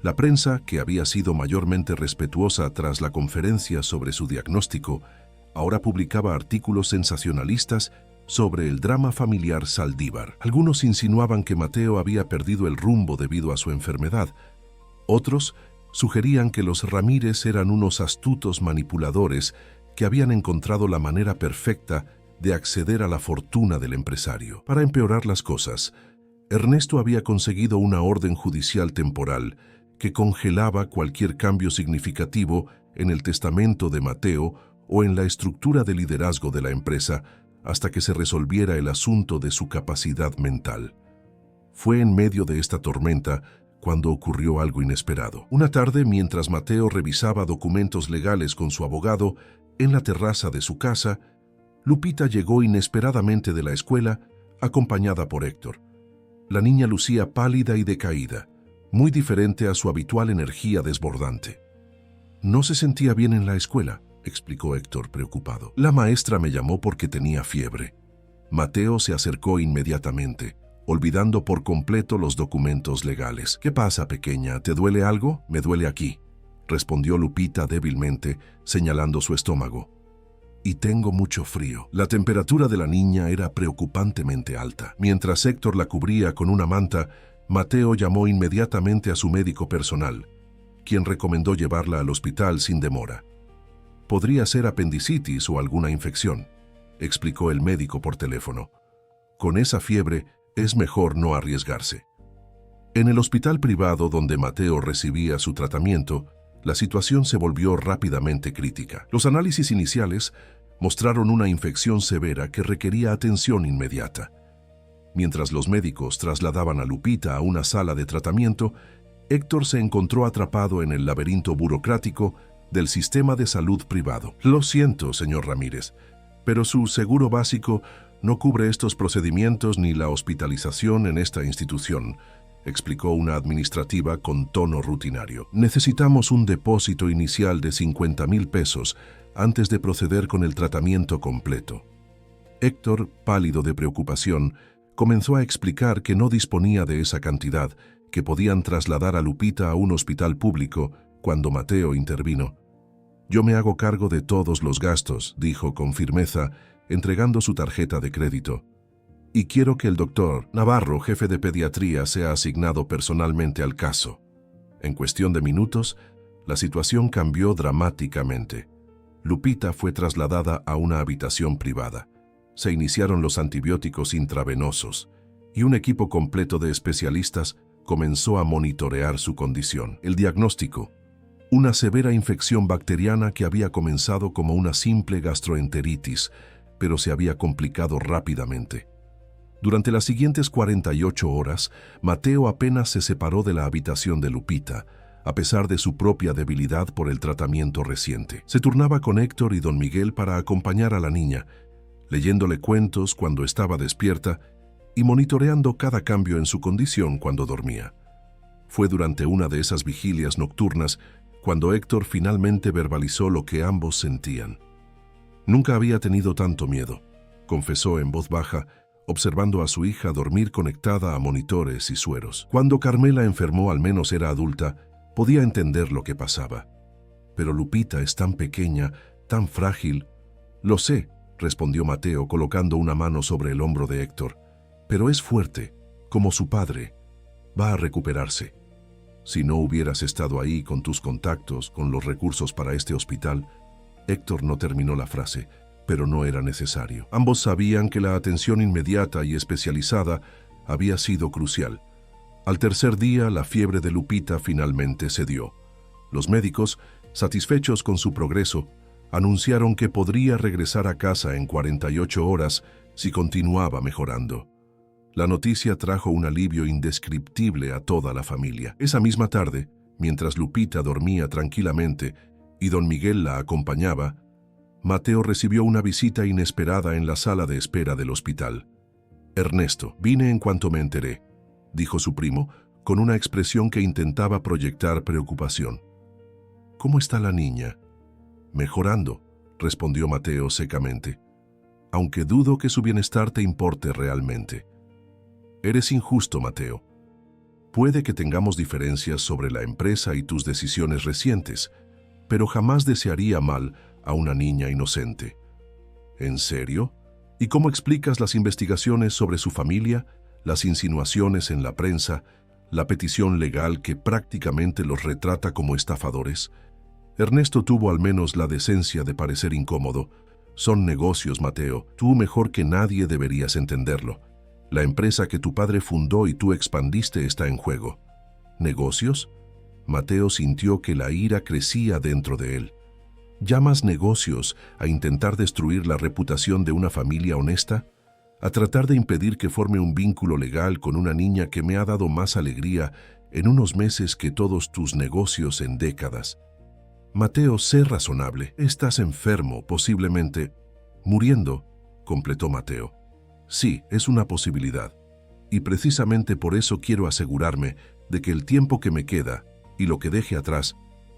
La prensa, que había sido mayormente respetuosa tras la conferencia sobre su diagnóstico, ahora publicaba artículos sensacionalistas sobre el drama familiar Saldívar. Algunos insinuaban que Mateo había perdido el rumbo debido a su enfermedad. Otros sugerían que los Ramírez eran unos astutos manipuladores que habían encontrado la manera perfecta de acceder a la fortuna del empresario. Para empeorar las cosas, Ernesto había conseguido una orden judicial temporal que congelaba cualquier cambio significativo en el testamento de Mateo o en la estructura de liderazgo de la empresa hasta que se resolviera el asunto de su capacidad mental. Fue en medio de esta tormenta cuando ocurrió algo inesperado. Una tarde, mientras Mateo revisaba documentos legales con su abogado en la terraza de su casa, Lupita llegó inesperadamente de la escuela, acompañada por Héctor. La niña lucía pálida y decaída, muy diferente a su habitual energía desbordante. «No se sentía bien en la escuela», explicó Héctor preocupado. «La maestra me llamó porque tenía fiebre». Mateo se acercó inmediatamente, olvidando por completo los documentos legales. «¿Qué pasa, pequeña? ¿Te duele algo?» «Me duele aquí», respondió Lupita débilmente, señalando su estómago. «Y tengo mucho frío». La temperatura de la niña era preocupantemente alta. Mientras Héctor la cubría con una manta, Mateo llamó inmediatamente a su médico personal, quien recomendó llevarla al hospital sin demora. «Podría ser apendicitis o alguna infección», explicó el médico por teléfono. «Con esa fiebre es mejor no arriesgarse». En el hospital privado donde Mateo recibía su tratamiento, la situación se volvió rápidamente crítica. Los análisis iniciales mostraron una infección severa que requería atención inmediata. Mientras los médicos trasladaban a Lupita a una sala de tratamiento, Héctor se encontró atrapado en el laberinto burocrático del sistema de salud privado. «Lo siento, señor Ramírez, pero su seguro básico no cubre estos procedimientos ni la hospitalización en esta institución», explicó una administrativa con tono rutinario. «Necesitamos un depósito inicial de 50,000 pesos antes de proceder con el tratamiento completo». Héctor, pálido de preocupación, comenzó a explicar que no disponía de esa cantidad, que podían trasladar a Lupita a un hospital público cuando Mateo intervino. «Yo me hago cargo de todos los gastos», dijo con firmeza, entregando su tarjeta de crédito. «Y quiero que el doctor Navarro, jefe de pediatría, sea asignado personalmente al caso». En cuestión de minutos, la situación cambió dramáticamente. Lupita fue trasladada a una habitación privada. Se iniciaron los antibióticos intravenosos y un equipo completo de especialistas comenzó a monitorear su condición. El diagnóstico: una severa infección bacteriana que había comenzado como una simple gastroenteritis, pero se había complicado rápidamente. Durante las siguientes 48 horas, Mateo apenas se separó de la habitación de Lupita, a pesar de su propia debilidad por el tratamiento reciente. Se turnaba con Héctor y don Miguel para acompañar a la niña, leyéndole cuentos cuando estaba despierta y monitoreando cada cambio en su condición cuando dormía. Fue durante una de esas vigilias nocturnas cuando Héctor finalmente verbalizó lo que ambos sentían. «Nunca había tenido tanto miedo», confesó en voz baja, observando a su hija dormir conectada a monitores y sueros. Cuando Carmela enfermó, al menos era adulta, podía entender lo que pasaba. «Pero Lupita es tan pequeña, tan frágil». «Lo sé», respondió Mateo colocando una mano sobre el hombro de Héctor. «Pero es fuerte, como su padre. Va a recuperarse. Si no hubieras estado ahí con tus contactos, con los recursos para este hospital». Héctor no terminó la frase, pero no era necesario. Ambos sabían que la atención inmediata y especializada había sido crucial. Al tercer día, la fiebre de Lupita finalmente cedió. Los médicos, satisfechos con su progreso, anunciaron que podría regresar a casa en 48 horas si continuaba mejorando. La noticia trajo un alivio indescriptible a toda la familia. Esa misma tarde, mientras Lupita dormía tranquilamente y don Miguel la acompañaba, Mateo recibió una visita inesperada en la sala de espera del hospital. «Ernesto, vine en cuanto me enteré», dijo su primo, con una expresión que intentaba proyectar preocupación. «¿Cómo está la niña?» «Mejorando», respondió Mateo secamente, «aunque dudo que su bienestar te importe realmente». «Eres injusto, Mateo. Puede que tengamos diferencias sobre la empresa y tus decisiones recientes, pero jamás desearía mal a una niña inocente». «¿En serio? ¿Y cómo explicas las investigaciones sobre su familia, las insinuaciones en la prensa, la petición legal que prácticamente los retrata como estafadores?» Ernesto tuvo al menos la decencia de parecer incómodo. «Son negocios, Mateo. Tú mejor que nadie deberías entenderlo. La empresa que tu padre fundó y tú expandiste está en juego». «¿Negocios?» Mateo sintió que la ira crecía dentro de él. ¿Llamas negocios a intentar destruir la reputación de una familia honesta? ¿A tratar de impedir que forme un vínculo legal con una niña que me ha dado más alegría en unos meses que todos tus negocios en décadas? Mateo, sé razonable. Estás enfermo, posiblemente muriendo», completó Mateo. «Sí, es una posibilidad. Y precisamente por eso quiero asegurarme de que el tiempo que me queda y lo que deje atrás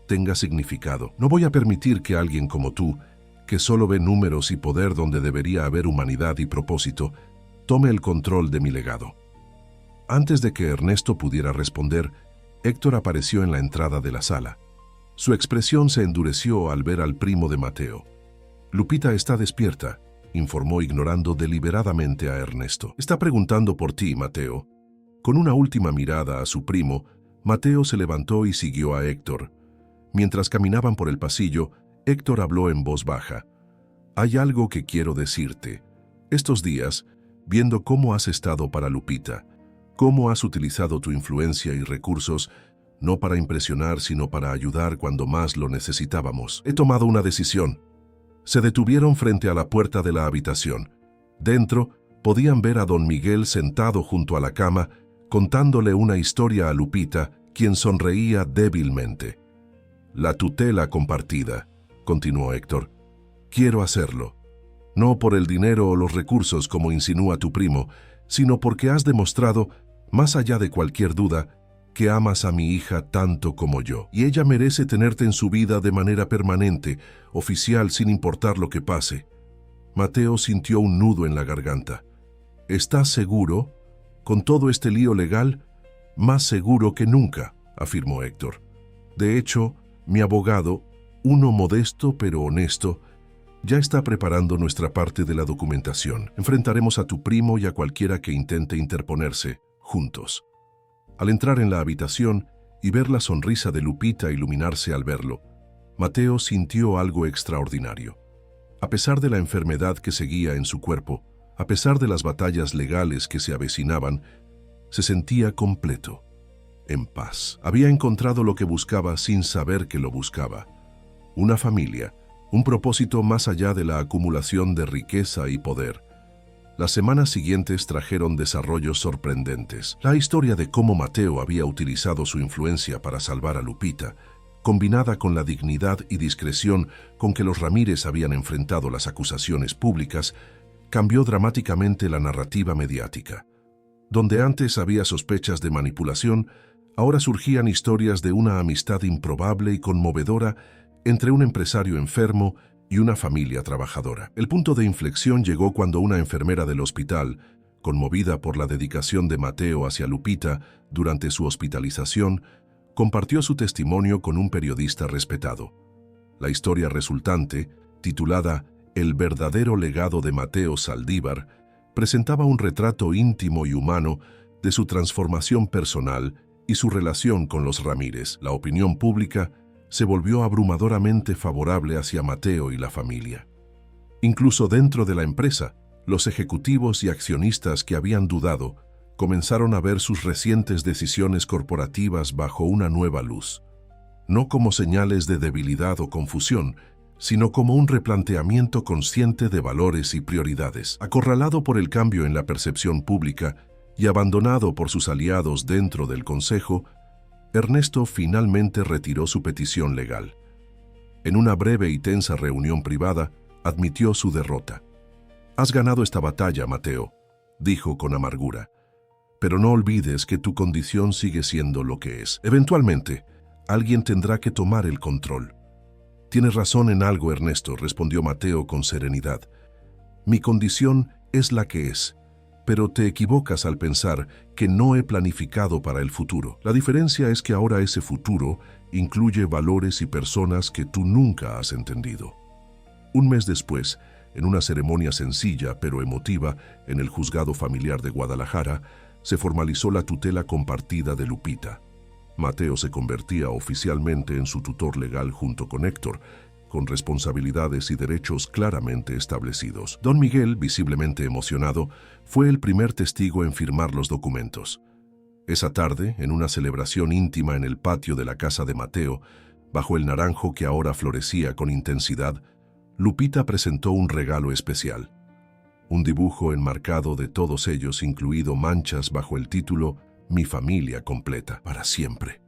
tenga significado. No voy a permitir que alguien como tú, que solo ve números y poder donde debería haber humanidad y propósito, tome el control de mi legado». Antes de que Ernesto pudiera responder, Héctor apareció en la entrada de la sala. Su expresión se endureció al ver al primo de Mateo. «Lupita está despierta», informó ignorando deliberadamente a Ernesto. «Está preguntando por ti, Mateo». Con una última mirada a su primo, Mateo se levantó y siguió a Héctor. Mientras caminaban por el pasillo, Héctor habló en voz baja. «Hay algo que quiero decirte. Estos días, viendo cómo has estado para Lupita, cómo has utilizado tu influencia y recursos, no para impresionar, sino para ayudar cuando más lo necesitábamos, he tomado una decisión». Se detuvieron frente a la puerta de la habitación. Dentro, podían ver a don Miguel sentado junto a la cama, contándole una historia a Lupita, quien sonreía débilmente. «La tutela compartida», continuó Héctor. «Quiero hacerlo. No por el dinero o los recursos como insinúa tu primo, sino porque has demostrado, más allá de cualquier duda, que amas a mi hija tanto como yo, y ella merece tenerte en su vida de manera permanente, oficial, sin importar lo que pase». Mateo sintió un nudo en la garganta. «¿Estás seguro? Con todo este lío legal, más seguro que nunca», afirmó Héctor. «De hecho, Mi abogado, uno modesto pero honesto, ya está preparando nuestra parte de la documentación. Enfrentaremos a tu primo y a cualquiera que intente interponerse, juntos. Al entrar en la habitación y ver la sonrisa de Lupita iluminarse al verlo, Mateo sintió algo extraordinario. A pesar de la enfermedad que seguía en su cuerpo, a pesar de las batallas legales que se avecinaban, se sentía completo, en paz. Había encontrado lo que buscaba sin saber que lo buscaba. Una familia, un propósito más allá de la acumulación de riqueza y poder. Las semanas siguientes trajeron desarrollos sorprendentes. La historia de cómo Mateo había utilizado su influencia para salvar a Lupita, combinada con la dignidad y discreción con que los Ramírez habían enfrentado las acusaciones públicas, cambió dramáticamente la narrativa mediática. Donde antes había sospechas de manipulación, ahora surgían historias de una amistad improbable y conmovedora entre un empresario enfermo y una familia trabajadora. El punto de inflexión llegó cuando una enfermera del hospital, conmovida por la dedicación de Mateo hacia Lupita durante su hospitalización, compartió su testimonio con un periodista respetado. La historia resultante, titulada El verdadero legado de Mateo Saldívar, presentaba un retrato íntimo y humano de su transformación personal y su relación con los Ramírez. La opinión pública se volvió abrumadoramente favorable hacia Mateo y la familia. Incluso dentro de la empresa, los ejecutivos y accionistas que habían dudado comenzaron a ver sus recientes decisiones corporativas bajo una nueva luz, no como señales de debilidad o confusión, sino como un replanteamiento consciente de valores y prioridades. Acorralado por el cambio en la percepción pública y abandonado por sus aliados dentro del Consejo, Ernesto finalmente retiró su petición legal. En una breve y tensa reunión privada, admitió su derrota. «Has ganado esta batalla, Mateo», dijo con amargura. «Pero no olvides que tu condición sigue siendo lo que es. Eventualmente, alguien tendrá que tomar el control». «Tienes razón en algo, Ernesto», respondió Mateo con serenidad. «Mi condición es la que es, pero te equivocas al pensar que no he planificado para el futuro. La diferencia es que ahora ese futuro incluye valores y personas que tú nunca has entendido». Un mes después, en una ceremonia sencilla pero emotiva en el juzgado familiar de Guadalajara, se formalizó la tutela compartida de Lupita. Mateo se convertía oficialmente en su tutor legal junto con Héctor, con responsabilidades y derechos claramente establecidos. Don Miguel, visiblemente emocionado, fue el primer testigo en firmar los documentos. Esa tarde, en una celebración íntima en el patio de la casa de Mateo, bajo el naranjo que ahora florecía con intensidad, Lupita presentó un regalo especial. Un dibujo enmarcado de todos ellos, incluido manchas bajo el título «Mi familia completa, para siempre».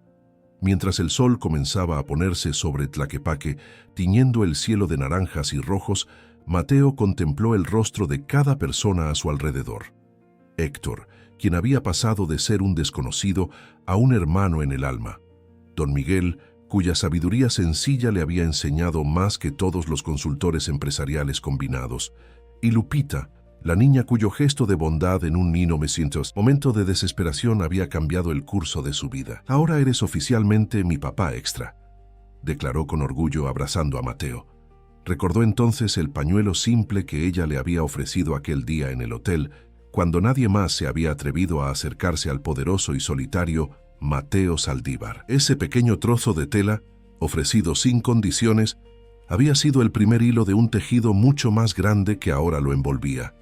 Mientras el sol comenzaba a ponerse sobre Tlaquepaque, tiñendo el cielo de naranjas y rojos, Mateo contempló el rostro de cada persona a su alrededor. Héctor, quien había pasado de ser un desconocido a un hermano en el alma. Don Miguel, cuya sabiduría sencilla le había enseñado más que todos los consultores empresariales combinados. Y Lupita, la niña cuyo gesto de bondad en un 1900 momento de desesperación había cambiado el curso de su vida. «Ahora eres oficialmente mi papá extra», declaró con orgullo abrazando a Mateo. Recordó entonces el pañuelo simple que ella le había ofrecido aquel día en el hotel, cuando nadie más se había atrevido a acercarse al poderoso y solitario Mateo Saldívar. Ese pequeño trozo de tela, ofrecido sin condiciones, había sido el primer hilo de un tejido mucho más grande que ahora lo envolvía.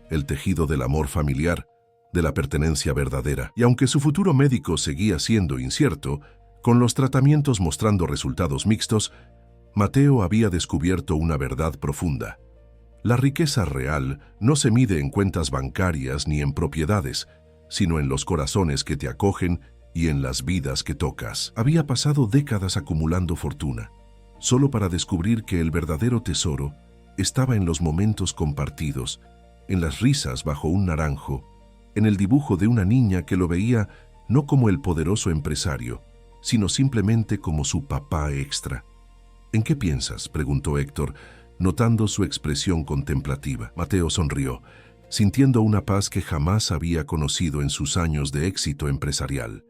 El tejido del amor familiar, de la pertenencia verdadera. Y aunque su futuro médico seguía siendo incierto, con los tratamientos mostrando resultados mixtos, Mateo había descubierto una verdad profunda. La riqueza real no se mide en cuentas bancarias ni en propiedades, sino en los corazones que te acogen y en las vidas que tocas. Había pasado décadas acumulando fortuna, solo para descubrir que el verdadero tesoro estaba en los momentos compartidos, en las risas bajo un naranjo, en el dibujo de una niña que lo veía no como el poderoso empresario, sino simplemente como su papá extra. «¿En qué piensas?», preguntó Héctor, notando su expresión contemplativa. Mateo sonrió, sintiendo una paz que jamás había conocido en sus años de éxito empresarial.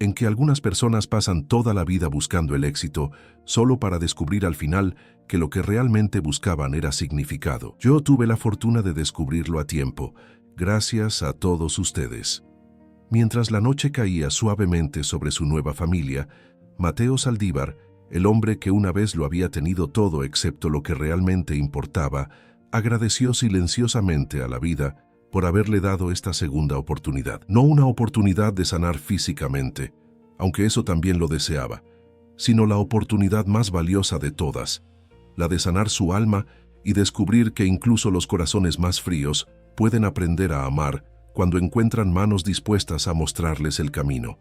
en que algunas personas pasan toda la vida buscando el éxito solo para descubrir al final que lo que realmente buscaban era significado. Yo tuve la fortuna de descubrirlo a tiempo, gracias a todos ustedes. Mientras la noche caía suavemente sobre su nueva familia, Mateo Saldívar, el hombre que una vez lo había tenido todo excepto lo que realmente importaba, agradeció silenciosamente a la vida por haberle dado esta segunda oportunidad. No una oportunidad de sanar físicamente, aunque eso también lo deseaba, sino la oportunidad más valiosa de todas, la de sanar su alma y descubrir que incluso los corazones más fríos pueden aprender a amar cuando encuentran manos dispuestas a mostrarles el camino.